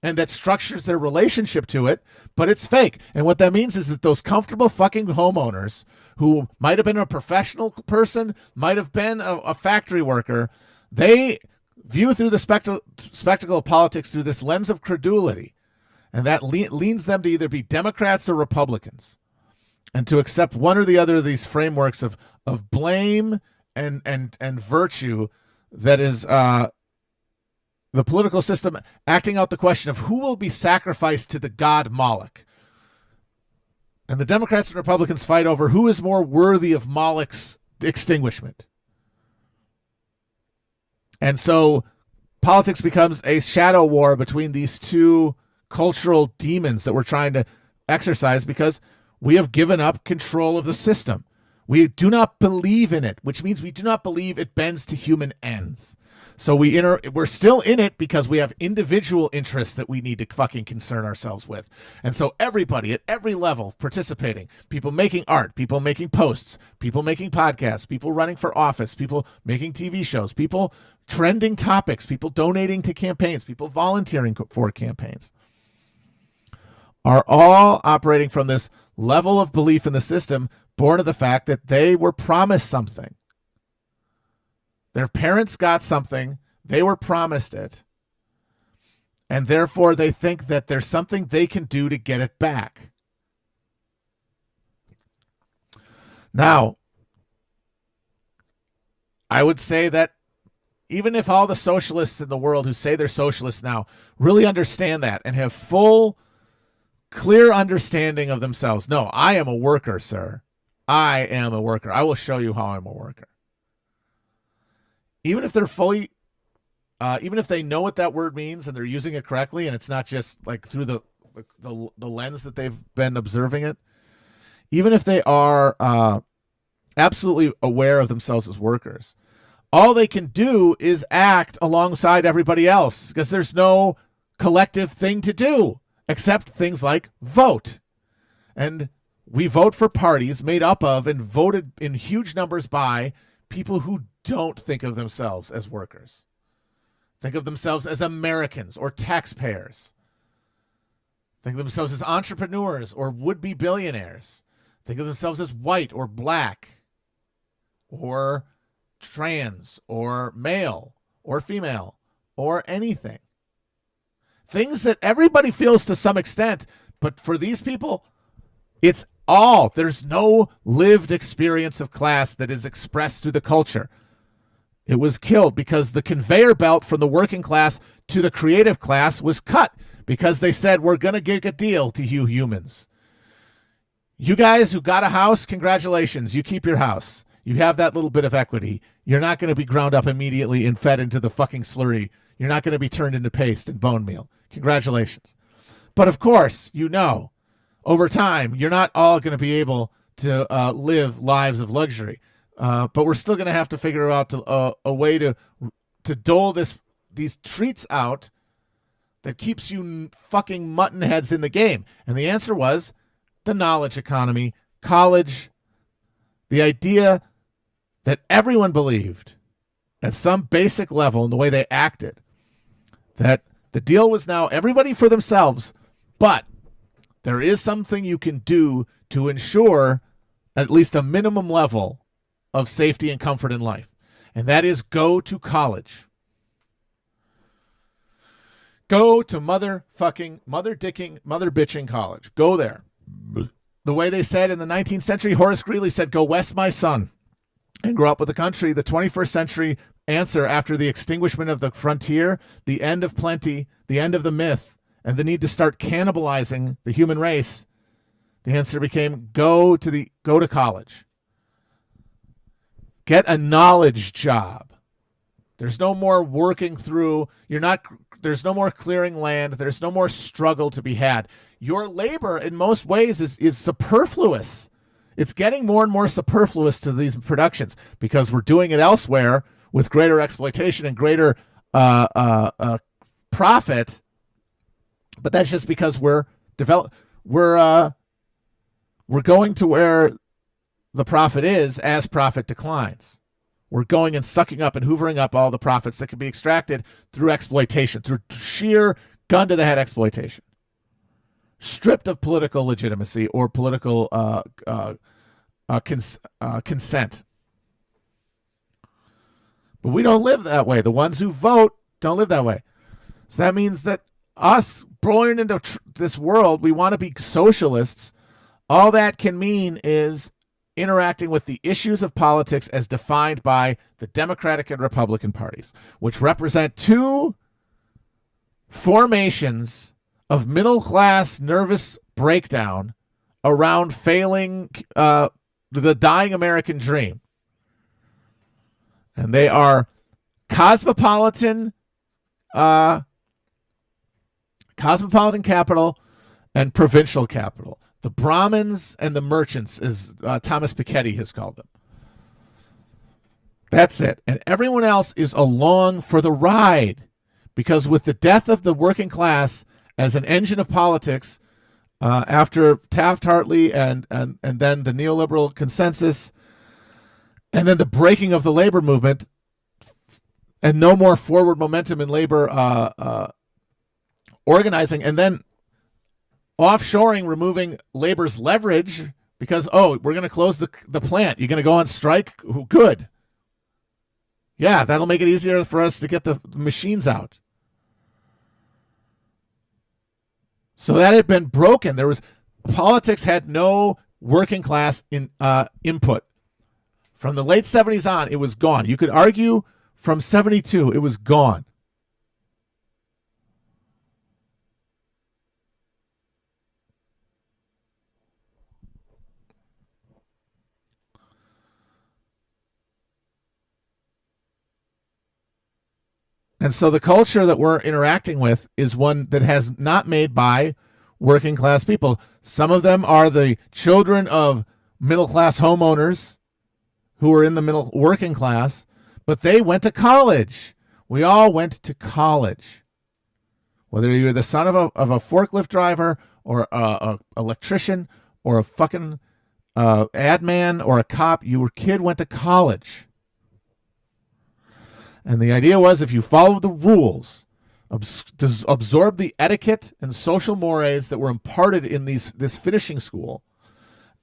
and that structures their relationship to it, but it's fake. And what that means is that those comfortable fucking homeowners who might have been a professional person, might have been a factory worker, they view through the spectacle of politics through this lens of credulity. And that leans them to either be Democrats or Republicans, and to accept one or the other of these frameworks of blame and virtue that is the political system acting out the question of who will be sacrificed to the god Moloch. And the Democrats and Republicans fight over who is more worthy of Moloch's extinguishment. And so politics becomes a shadow war between these two cultural demons that we're trying to exercise, because we have given up control of the system. We do not believe in it, which means we do not believe it bends to human ends. So we're still in it because we have individual interests that we need to fucking concern ourselves with. And so everybody at every level participating, people making art, people making posts, people making podcasts, people running for office, people making TV shows, people trending topics, people donating to campaigns, people volunteering for campaigns, are all operating from this level of belief in the system, born of the fact that they were promised something. Their parents got something, they were promised it, and therefore they think that there's something they can do to get it back. Now, I would say that even if all the socialists in the world who say they're socialists now really understand that and have full, clear understanding of themselves, no, I am a worker, sir. I am a worker. I will show you how I'm a worker. Even if they're fully, even if they know what that word means and they're using it correctly, and it's not just like through the lens that they've been observing it, even if they are absolutely aware of themselves as workers, all they can do is act alongside everybody else because there's no collective thing to do except things like vote. And we vote for parties made up of and voted in huge numbers by people who don't think of themselves as workers. Think of themselves as Americans or taxpayers. Think of themselves as entrepreneurs or would-be billionaires. Think of themselves as white or black or trans or male or female or anything. Things that everybody feels to some extent, but for these people, it's all. There's no lived experience of class that is expressed through the culture. It was killed because the conveyor belt from the working class to the creative class was cut because they said, we're going to give a deal to you humans. You guys who got a house, congratulations. You keep your house. You have that little bit of equity. You're not going to be ground up immediately and fed into the fucking slurry. You're not going to be turned into paste and bone meal. Congratulations. But of course, you know, over time, you're not all going to be able to live lives of luxury. But we're still going to have to figure out a way to dole these treats out that keeps you fucking mutton heads in the game. And the answer was the knowledge economy, college, the idea that everyone believed at some basic level in the way they acted, that the deal was now everybody for themselves, but there is something you can do to ensure at least a minimum level of safety and comfort in life. And that is go to college. Go to mother bitching college. Go there. The way they said in the 19th century, Horace Greeley said, go west, my son, and grow up with the country. The 21st century answer after the extinguishment of the frontier, the end of plenty, the end of the myth, and the need to start cannibalizing the human race, the answer became go to college. Get a knowledge job. There's no more working through, there's no more clearing land, there's no more struggle to be had. Your labor in most ways is superfluous. It's getting more and more superfluous to these productions because we're doing it elsewhere with greater exploitation and greater profit. But that's just because we're going to where the profit is as profit declines. We're going and sucking up and hoovering up all the profits that can be extracted through exploitation, through sheer gun to the head exploitation, stripped of political legitimacy or political consent. But we don't live that way. The ones who vote don't live that way. So that means that us born into this world, we want to be socialists. All that can mean is interacting with the issues of politics as defined by the Democratic and Republican parties, which represent two formations of middle-class nervous breakdown around failing the dying American dream. And they are cosmopolitan capital and provincial capital. The Brahmins and the merchants, as Thomas Piketty has called them. That's it. And everyone else is along for the ride. Because with the death of the working class as an engine of politics, after Taft-Hartley and then the neoliberal consensus, and then the breaking of the labor movement, and no more forward momentum in labor organizing, and then offshoring, removing labor's leverage because, we're going to close the plant. You're going to go on strike? Good. Yeah, that'll make it easier for us to get the machines out. So that had been broken. Politics had no working class input. From the late 70s on, it was gone. You could argue from 72, it was gone. And so the culture that we're interacting with is one that has not made by working class people. Some of them are the children of middle class homeowners who are in the middle working class, But they went to college. We all went to college. Whether you're the son of a forklift driver or a electrician or a fucking ad man or a cop, your kid went to college. And the idea was, if you followed the rules, absorb the etiquette and social mores that were imparted in this finishing school,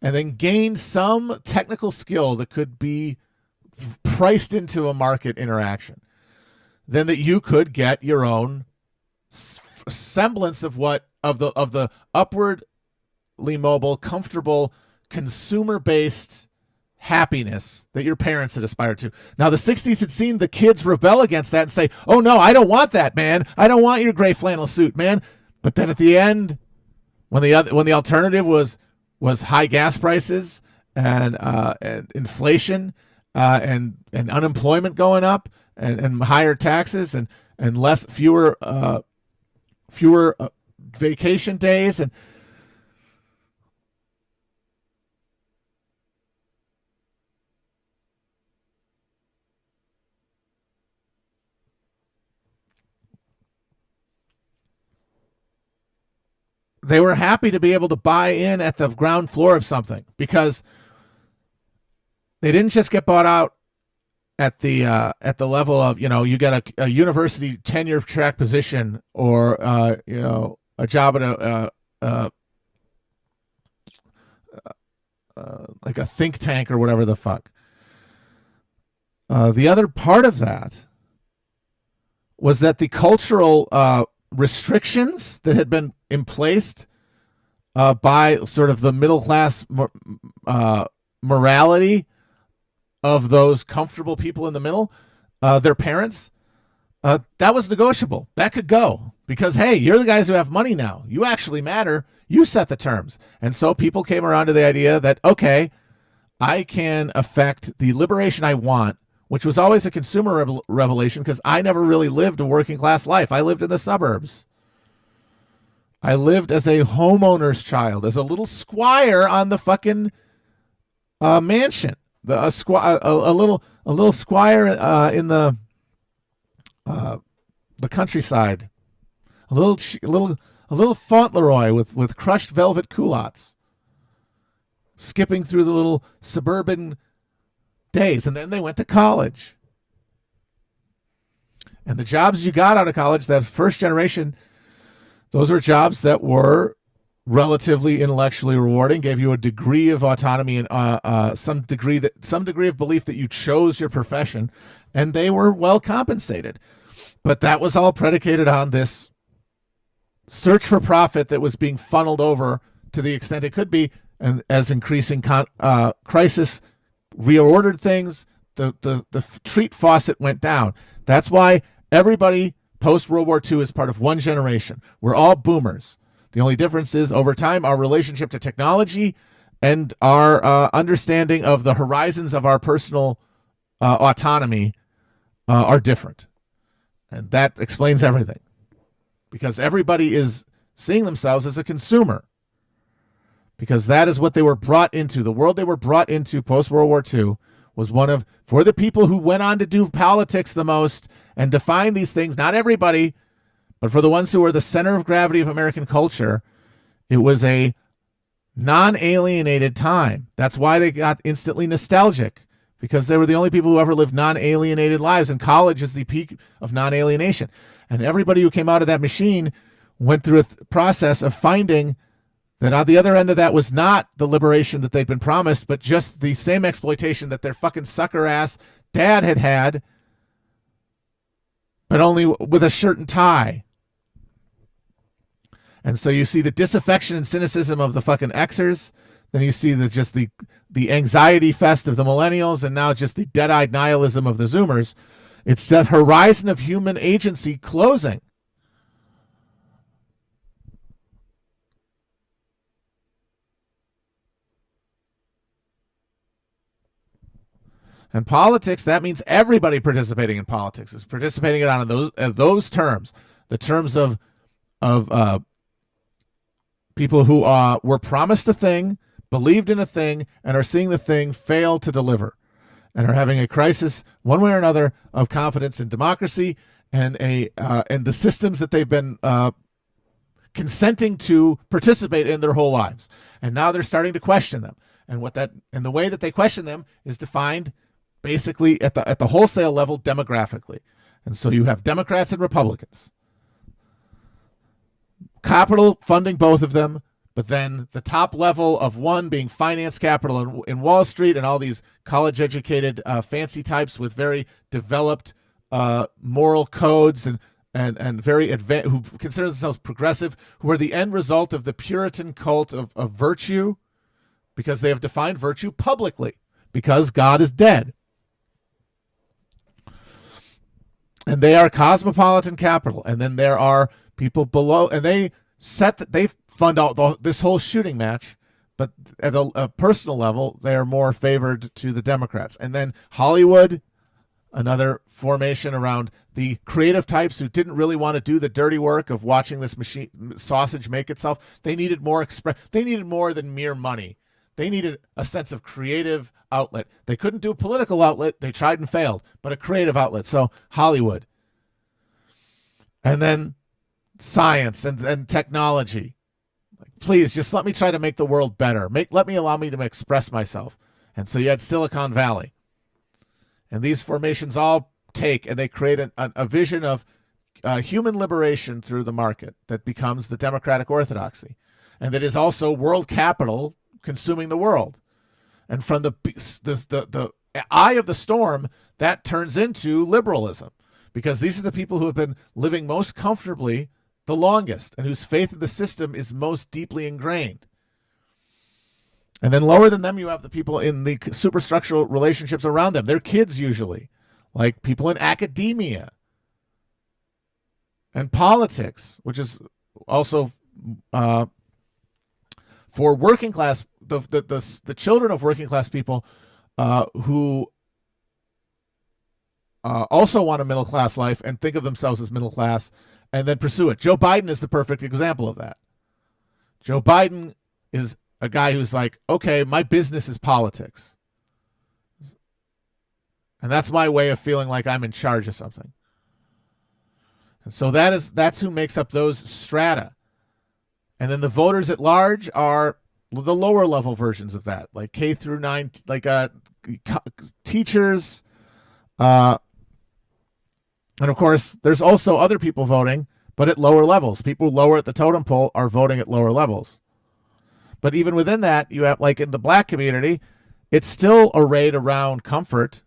and then gained some technical skill that could be priced into a market interaction, then that you could get your own semblance of the upwardly mobile, comfortable, consumer-based happiness that your parents had aspired to. Now, the 60s had seen the kids rebel against that and say, oh, no, I don't want that, man. I don't want your gray flannel suit, man. But then at the end, when the alternative was high gas prices and inflation and unemployment going up and higher taxes and fewer vacation days and they were happy to be able to buy in at the ground floor of something, because they didn't just get bought out at the level of, you get a university tenure track position or a job at like a think tank or whatever the fuck. The other part of that was that the cultural restrictions that had been placed by sort of the middle class morality of those comfortable people in the middle, their parents, that was negotiable. That could go, because, hey, you're the guys who have money now. You actually matter. You set the terms. And so people came around to the idea that, okay, I can affect the liberation I want, which was always a consumer revelation, because I never really lived a working class life. I lived in the suburbs. I lived as a homeowner's child, as a little squire on the fucking mansion. A little squire in the countryside. A little Fauntleroy with crushed velvet culottes, skipping through the little suburban days. And then they went to college. And the jobs you got out of college, that first generation, those were jobs that were relatively intellectually rewarding, gave you a degree of autonomy and some degree of belief that you chose your profession, and they were well compensated. But that was all predicated on this search for profit that was being funneled over to the extent it could be, and as increasing crisis reordered things, the treat faucet went down. That's why everybody post World War II is part of one generation. We're all boomers. The only difference is, over time, our relationship to technology and our understanding of the horizons of our personal autonomy are different. And that explains everything. Because everybody is seeing themselves as a consumer. Because that is what they were brought into. The world they were brought into post-World War II was one of, for the people who went on to do politics the most and define these things, not everybody, but for the ones who were the center of gravity of American culture, it was a non-alienated time. That's why they got instantly nostalgic, because they were the only people who ever lived non-alienated lives, and college is the peak of non-alienation. And everybody who came out of that machine went through a process of finding that on the other end of that was not the liberation that they'd been promised, but just the same exploitation that their fucking sucker-ass dad had, but only with a shirt and tie. And so you see the disaffection and cynicism of the fucking Xers. Then you see the anxiety fest of the millennials, and now just the dead-eyed nihilism of the Zoomers. It's that horizon of human agency closing. And politics, that means everybody participating in politics is participating on those terms, the terms of people who were promised a thing, believed in a thing, and are seeing the thing fail to deliver. and are having a crisis one way or another of confidence in democracy and the systems that they've been consenting to participate in their whole lives. And now they're starting to question them. And the way that they question them is defined basically at the wholesale level demographically. And so you have Democrats and Republicans. Capital funding both of them, but then the top level of one being finance capital in Wall Street and all these college-educated fancy types with very developed moral codes and very advanced, who consider themselves progressive, who are the end result of the Puritan cult of virtue, because they have defined virtue publicly, because God is dead. And they are cosmopolitan capital. And then there are people below, and they fund out this whole shooting match, but at a personal level, they are more favored to the Democrats. And then Hollywood, another formation around the creative types who didn't really want to do the dirty work of watching this sausage make itself. They needed more They needed more than mere money. They needed a sense of creative outlet. They couldn't do a political outlet. They tried and failed, but a creative outlet. So Hollywood. And then science and technology. Please, just let me try to make the world better. Allow me to express myself. And so you had Silicon Valley. And these formations all take and they create a vision of human liberation through the market that becomes the democratic orthodoxy. And that is also world capital consuming the world. And from the eye of the storm, that turns into liberalism. Because these are the people who have been living most comfortably the longest and whose faith in the system is most deeply ingrained. And then lower than them, you have the people in the superstructural relationships around them. They're kids usually, like people in academia and politics, which is also for working class, the children of working class people who also want a middle class life and think of themselves as middle class and then pursue it. Joe Biden is the perfect example of that. Joe Biden is a guy who's like, okay, my business is politics. And that's my way of feeling like I'm in charge of something. And so that's who makes up those strata. And then the voters at large are the lower level versions of that, like K through 9, like teachers. And of course, there's also other people voting, but at lower levels. People lower at the totem pole are voting at lower levels. But even within that, you have, like in the black community, it's still arrayed around comfort.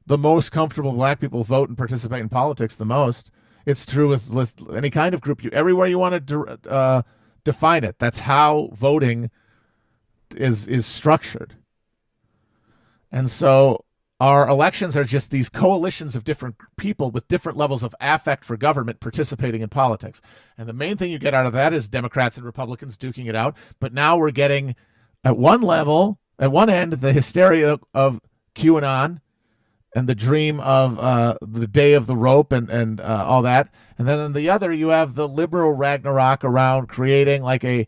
The most comfortable black people vote and participate in politics the most. It's true with any kind of group. Everywhere you want to define it, that's how voting is structured. And so our elections are just these coalitions of different people with different levels of affect for government participating in politics. And the main thing you get out of that is Democrats and Republicans duking it out. But now we're getting, at one level, at one end, the hysteria of QAnon and the dream of the day of the rope and all that. And then on the other, you have the liberal Ragnarok around creating like a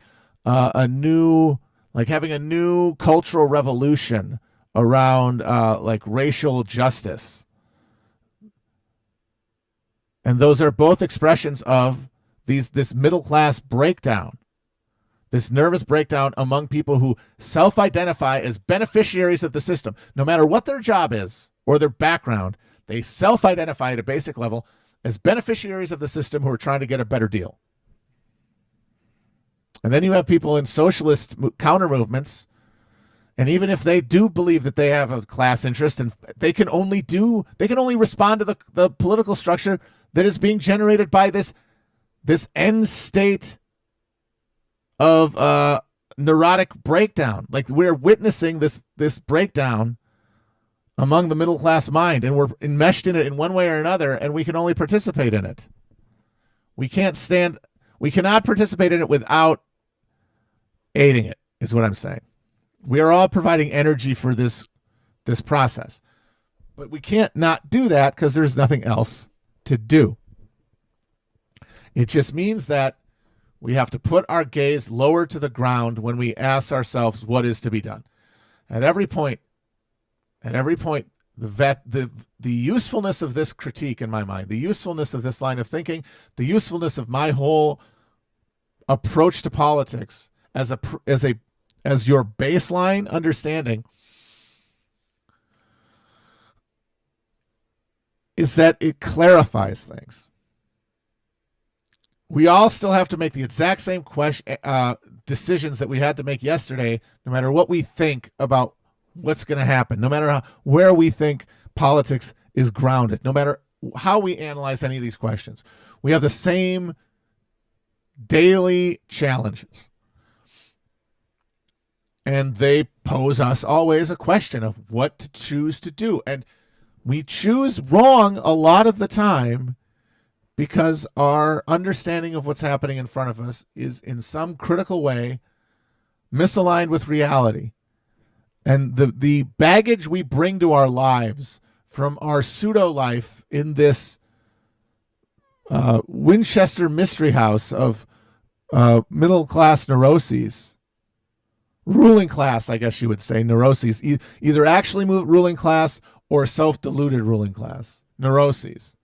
new, like having a new cultural revolution around like racial justice. And those are both expressions of this middle class breakdown, this nervous breakdown among people who self-identify as beneficiaries of the system. No matter what their job is or their background, they self-identify at a basic level as beneficiaries of the system who are trying to get a better deal. And then you have people in socialist counter movements. And even if they do believe that they have a class interest and they can only respond to the political structure that is being generated by this end state of neurotic breakdown. Like we're witnessing this breakdown among the middle class mind, and we're enmeshed in it in one way or another, and we can only participate in it. We cannot participate in it without aiding it, is what I'm saying. We are all providing energy for this process. But we can't not do that because there's nothing else to do. It just means that we have to put our gaze lower to the ground when we ask ourselves what is to be done. At every point, the usefulness of this critique in my mind, the usefulness of this line of thinking, the usefulness of my whole approach to politics as your baseline understanding is that it clarifies things. We all still have to make the exact same decisions that we had to make yesterday, no matter what we think about what's going to happen, no matter where we think politics is grounded, no matter how we analyze any of these questions. We have the same daily challenges. And they pose us always a question of what to choose to do. And we choose wrong a lot of the time because our understanding of what's happening in front of us is in some critical way misaligned with reality. And the baggage we bring to our lives from our pseudo-life in this Winchester mystery house of middle-class neuroses, ruling class, I guess you would say, neuroses, either actually ruling class or self-deluded ruling class, neuroses.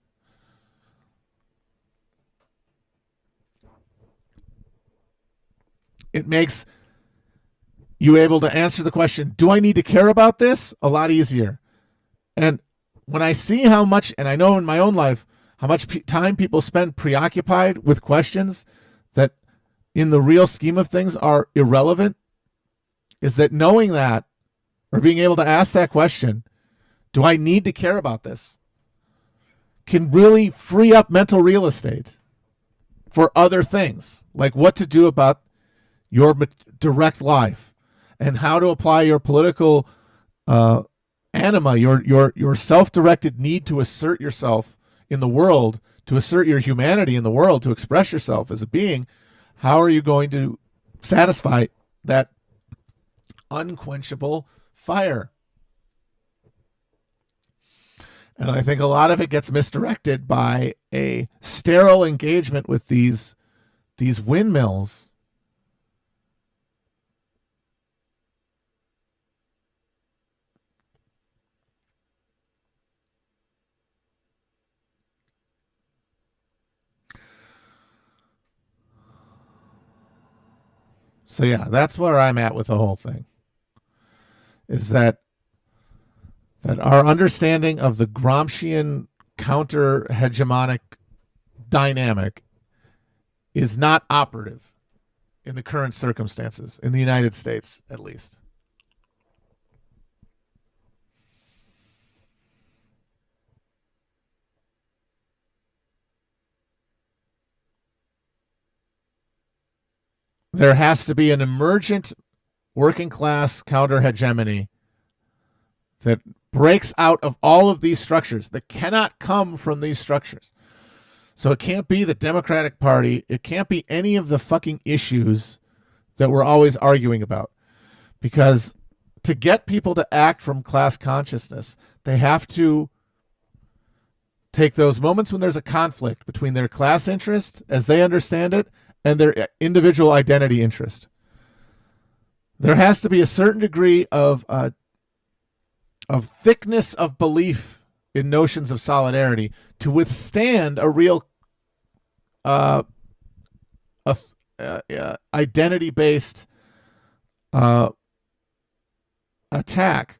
It makes you able to answer the question, do I need to care about this? A lot easier. And when I see how much, and I know in my own life, how much time people spend preoccupied with questions that in the real scheme of things are irrelevant, is that knowing that, or being able to ask that question, do I need to care about this, can really free up mental real estate for other things, like what to do about your direct life and how to apply your political anima, your self-directed need to assert yourself in the world, to assert your humanity in the world, to express yourself as a being. How are you going to satisfy that unquenchable fire? And I think a lot of it gets misdirected by a sterile engagement with these windmills. So yeah, that's where I'm at with the whole thing. Is that our understanding of the Gramscian counter-hegemonic dynamic is not operative in the current circumstances, in the United States at least. There has to be an emergent working class counter-hegemony that breaks out of all of these structures, that cannot come from these structures. So it can't be the Democratic Party. It can't be any of the fucking issues that we're always arguing about. Because to get people to act from class consciousness, they have to take those moments when there's a conflict between their class interest, as they understand it, and their individual identity interest. There has to be a certain degree of thickness of belief in notions of solidarity to withstand a real identity-based attack.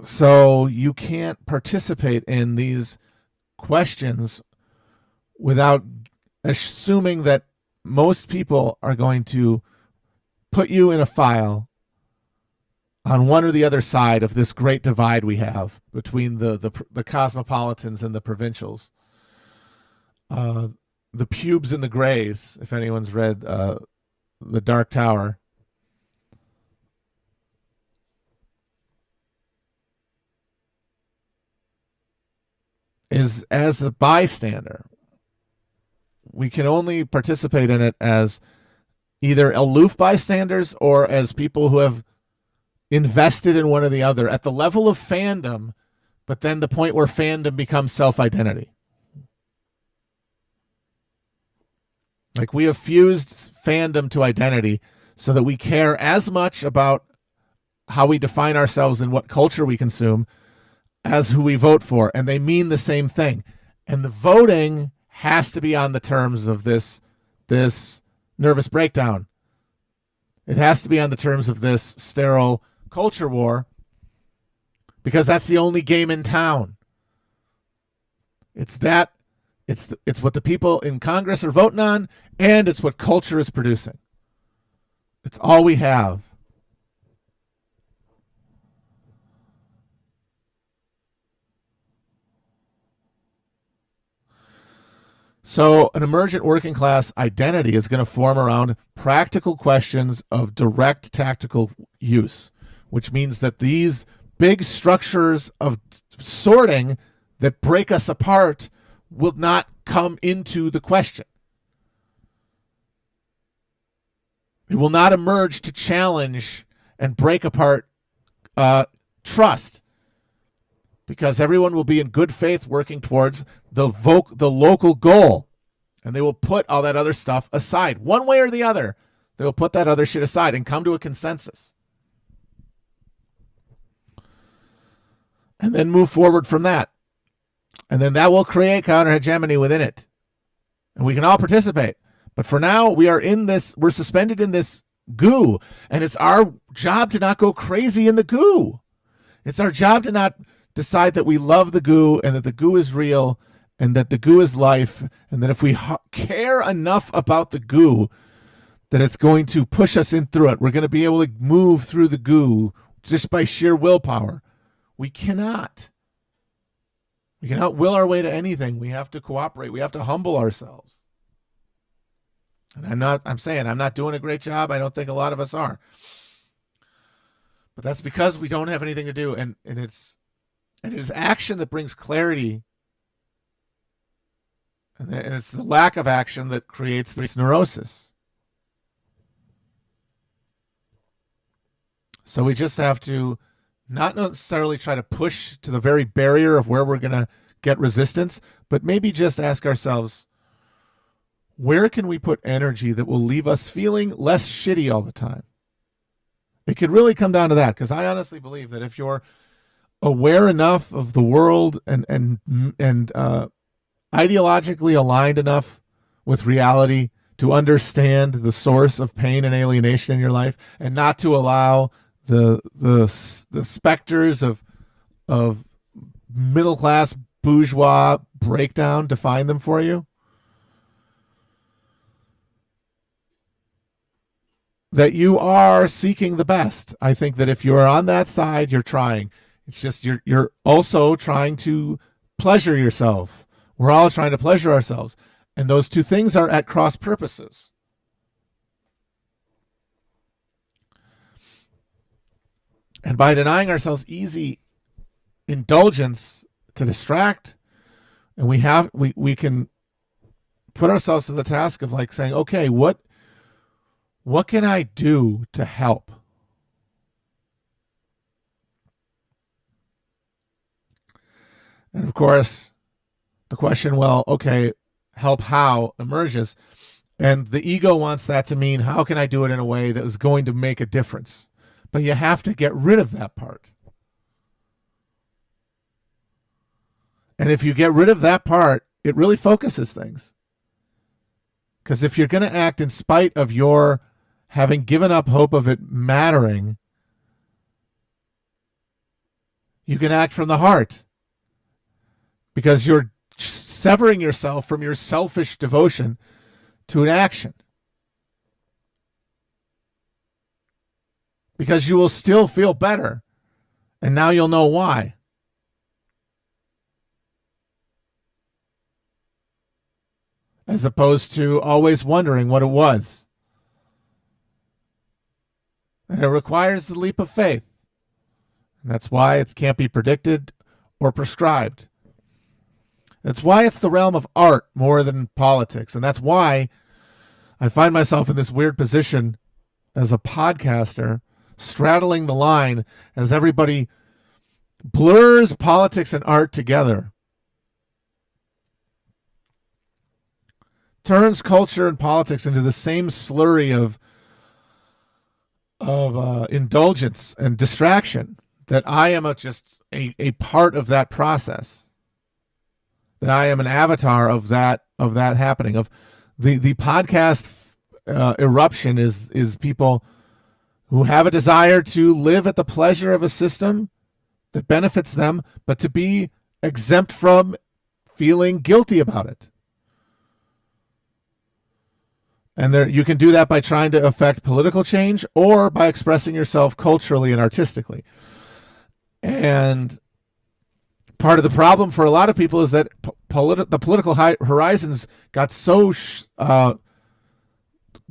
So you can't participate in these questions without assuming that most people are going to put you in a file on one or the other side of this great divide we have between the cosmopolitans and the provincials. The pubes and the grays, if anyone's read The Dark Tower. Is as a bystander. We can only participate in it as either aloof bystanders or as people who have invested in one or the other. At the level of fandom, but then the point where fandom becomes self-identity. Like, we have fused fandom to identity so that we care as much about how we define ourselves and what culture we consume as who we vote for. And they mean the same thing. And the voting has to be on the terms of this nervous breakdown. It has to be on the terms of this sterile culture war, because that's the only game in town. It's what the people in Congress are voting on, and it's what culture is producing. It's all we have. So an emergent working class identity is going to form around practical questions of direct tactical use, which means that these big structures of sorting that break us apart will not come into the question. It will not emerge to challenge and break apart trust, because everyone will be in good faith working towards the local goal, and they will put all that other stuff aside. One way or the other, they will put that other shit aside and come to a consensus, and then move forward from that. And then that will create counter-hegemony within it, and we can all participate. But for now, we're suspended in this goo, and it's our job to not go crazy in the goo. It's our job to not decide that we love the goo and that the goo is real and that the goo is life, and that if we care enough about the goo, that it's going to push us in through it. We're going to be able to move through the goo just by sheer willpower. We cannot. We cannot will our way to anything. We have to cooperate. We have to humble ourselves. And I'm saying I'm not doing a great job. I don't think a lot of us are. But that's because we don't have anything to do. And it is action that brings clarity. And it's the lack of action that creates this neurosis. So we just have to not necessarily try to push to the very barrier of where we're going to get resistance, but maybe just ask ourselves, where can we put energy that will leave us feeling less shitty all the time? It could really come down to that, because I honestly believe that if you're aware enough of the world and ideologically aligned enough with reality to understand the source of pain and alienation in your life, and not to allow the specters of middle class bourgeois breakdown define them for you, that you are seeking the best. I think that if you're on that side, you're trying. It's just you're also trying to pleasure yourself. We're all trying to pleasure ourselves. And those two things are at cross purposes. And by denying ourselves easy indulgence to distract, and we can put ourselves to the task of like saying, okay, what can I do to help? And of course, the question, well, okay, help how emerges. And the ego wants that to mean, how can I do it in a way that is going to make a difference? But you have to get rid of that part. And if you get rid of that part, it really focuses things. Because if you're going to act in spite of your having given up hope of it mattering, you can act from the heart. Because you're severing yourself from your selfish devotion to an action. Because you will still feel better. And now you'll know why. As opposed to always wondering what it was. And it requires the leap of faith. And that's why it can't be predicted or prescribed. That's why it's the realm of art more than politics. And that's why I find myself in this weird position as a podcaster, straddling the line as everybody blurs politics and art together, turns culture and politics into the same slurry of indulgence and distraction, that I am just a part of that process, that I am an avatar of that happening. Of the podcast eruption is people who have a desire to live at the pleasure of a system that benefits them, but to be exempt from feeling guilty about it. And there, you can do that by trying to affect political change or by expressing yourself culturally and artistically. And part of the problem for a lot of people is that the political horizons got so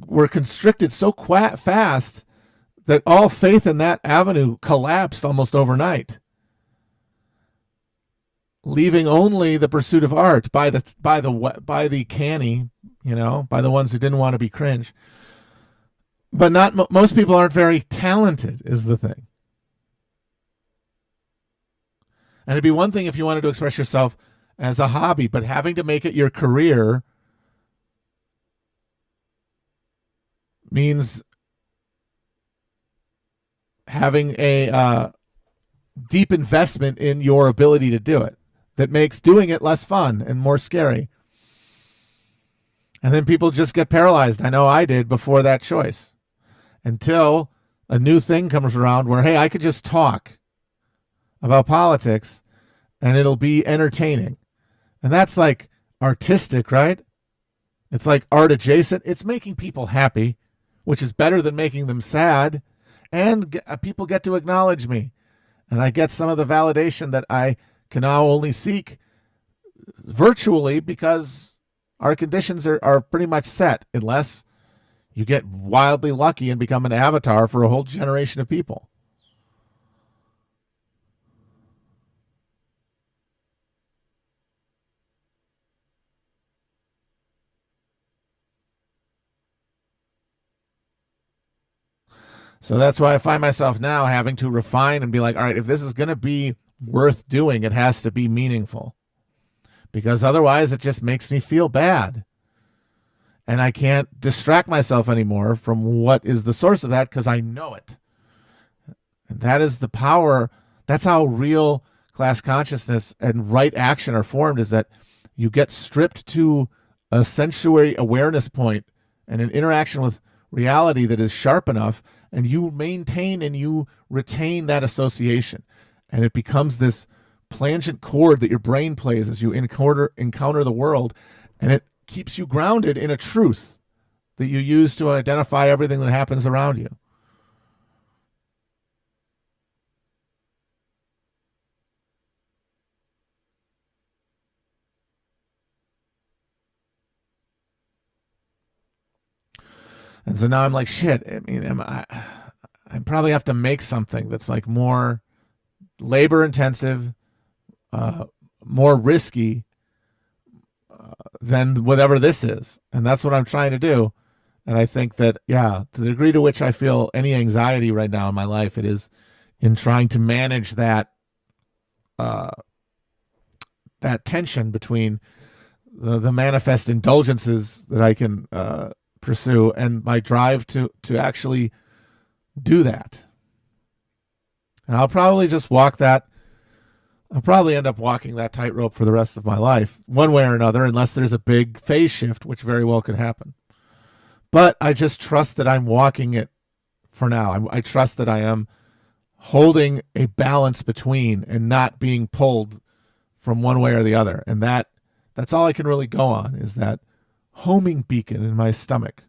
were constricted so fast that all faith in that avenue collapsed almost overnight, leaving only the pursuit of art by the canny, by the ones who didn't want to be cringe. But not most people aren't very talented, is the thing. And it'd be one thing if you wanted to express yourself as a hobby, but having to make it your career means having a deep investment in your ability to do it that makes doing it less fun and more scary. And then people just get paralyzed. I know I did before that choice, until a new thing comes around where, hey, I could just talk about politics and it'll be entertaining. And that's like artistic, right? It's like art adjacent. It's making people happy, which is better than making them sad. And people get to acknowledge me. And I get some of the validation that I can now only seek virtually, because our conditions are pretty much set, unless you get wildly lucky and become an avatar for a whole generation of people. So that's why I find myself now having to refine and be like, all right, if this is going to be worth doing, it has to be meaningful, because otherwise it just makes me feel bad. And I can't distract myself anymore from what is the source of that, because I know it. And that is the power. That's how real class consciousness and right action are formed, is that you get stripped to a sensory awareness point and an interaction with reality that is sharp enough, and you maintain and you retain that association. And it becomes this plangent chord that your brain plays as you encounter the world, and it keeps you grounded in a truth that you use to identify everything that happens around you. And so now I'm like, shit, I mean, I probably have to make something that's like more labor intensive, more risky than whatever this is. And that's what I'm trying to do. And I think that, yeah, the degree to which I feel any anxiety right now in my life, it is in trying to manage that that tension between the manifest indulgences that I can pursue and my drive to actually do that. And I'll probably just walk that. I'll probably end up walking that tightrope for the rest of my life, one way or another, unless there's a big phase shift, which very well could happen. But I just trust that I'm walking it for now. I trust that I am holding a balance between and not being pulled from one way or the other. And that's all I can really go on, is that homing beacon in my stomach.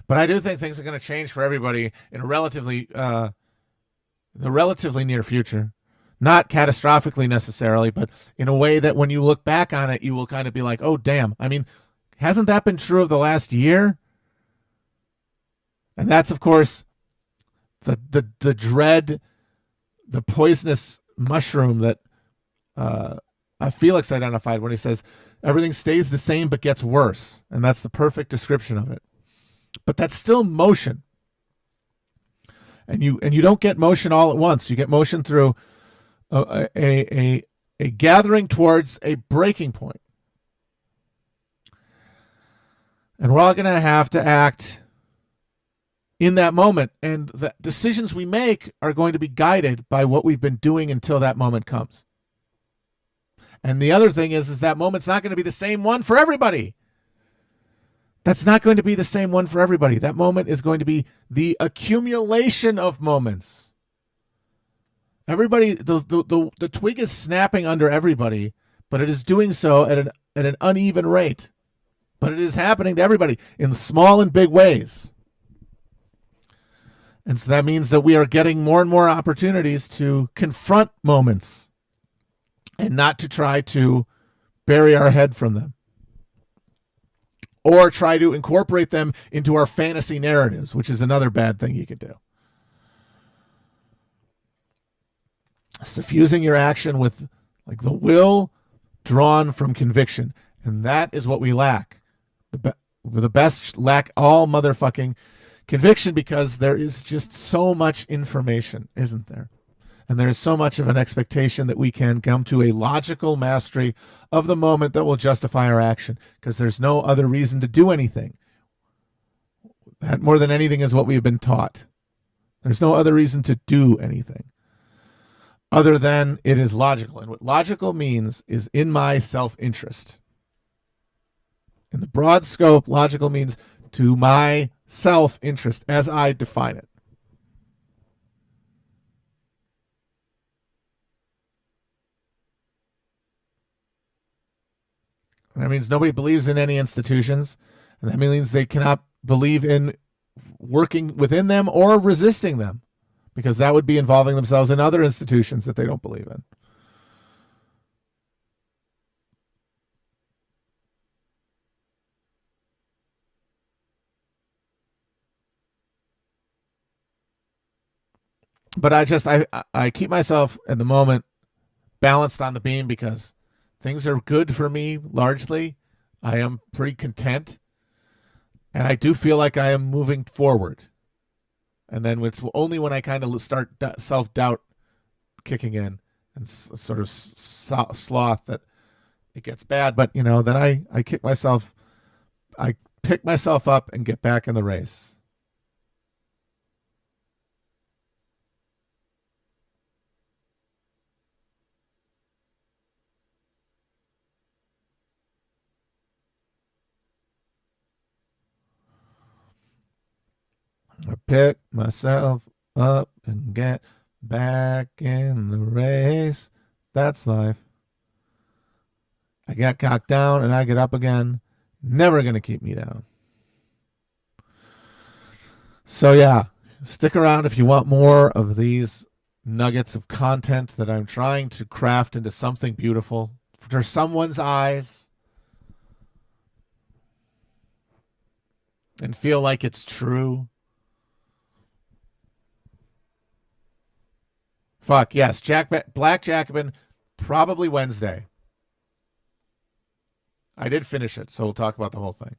But I do think things are going to change for everybody in the relatively near future. Not catastrophically necessarily, but in a way that when you look back on it, you will kind of be like, oh, damn. I mean, hasn't that been true of the last year? And that's, of course, the dread the poisonous mushroom that Felix identified when he says everything stays the same but gets worse, and that's the perfect description of it. But that's still motion, and you don't get motion all at once. You get motion through a gathering towards a breaking point, and we're all going to have to act in that moment, and the decisions we make are going to be guided by what we've been doing until that moment comes. And the other thing is that moment's not going to be the same one for everybody. That's not going to be the same one for everybody. That moment is going to be the accumulation of moments. Everybody, the twig is snapping under everybody, but it is doing so at an uneven rate. But it is happening to everybody in small and big ways. And so that means that we are getting more and more opportunities to confront moments and not to try to bury our head from them or try to incorporate them into our fantasy narratives, which is another bad thing you could do. Suffusing your action with like the will drawn from conviction. And that is what we lack. The best lack all motherfucking conviction, because there is just so much information, isn't there? And there is so much of an expectation that we can come to a logical mastery of the moment that will justify our action, because there's no other reason to do anything. That more than anything is what we've been taught. There's no other reason to do anything other than it is logical. And what logical means is in my self-interest. In the broad scope, logical means to my self-interest as I define it. That means nobody believes in any institutions, and that means they cannot believe in working within them or resisting them, because that would be involving themselves in other institutions that they don't believe in. But I keep myself at the moment balanced on the beam because things are good for me largely. I am pretty content. And I do feel like I am moving forward. And then it's only when I kind of start self-doubt kicking in and sort of sloth that it gets bad. But, then I pick myself up and get back in the race. I pick myself up and get back in the race. That's life. I get knocked down and I get up again. Never going to keep me down. So yeah, stick around if you want more of these nuggets of content that I'm trying to craft into something beautiful for someone's eyes and feel like it's true. Fuck, yes. Black Jacobin, probably Wednesday. I did finish it, so we'll talk about the whole thing.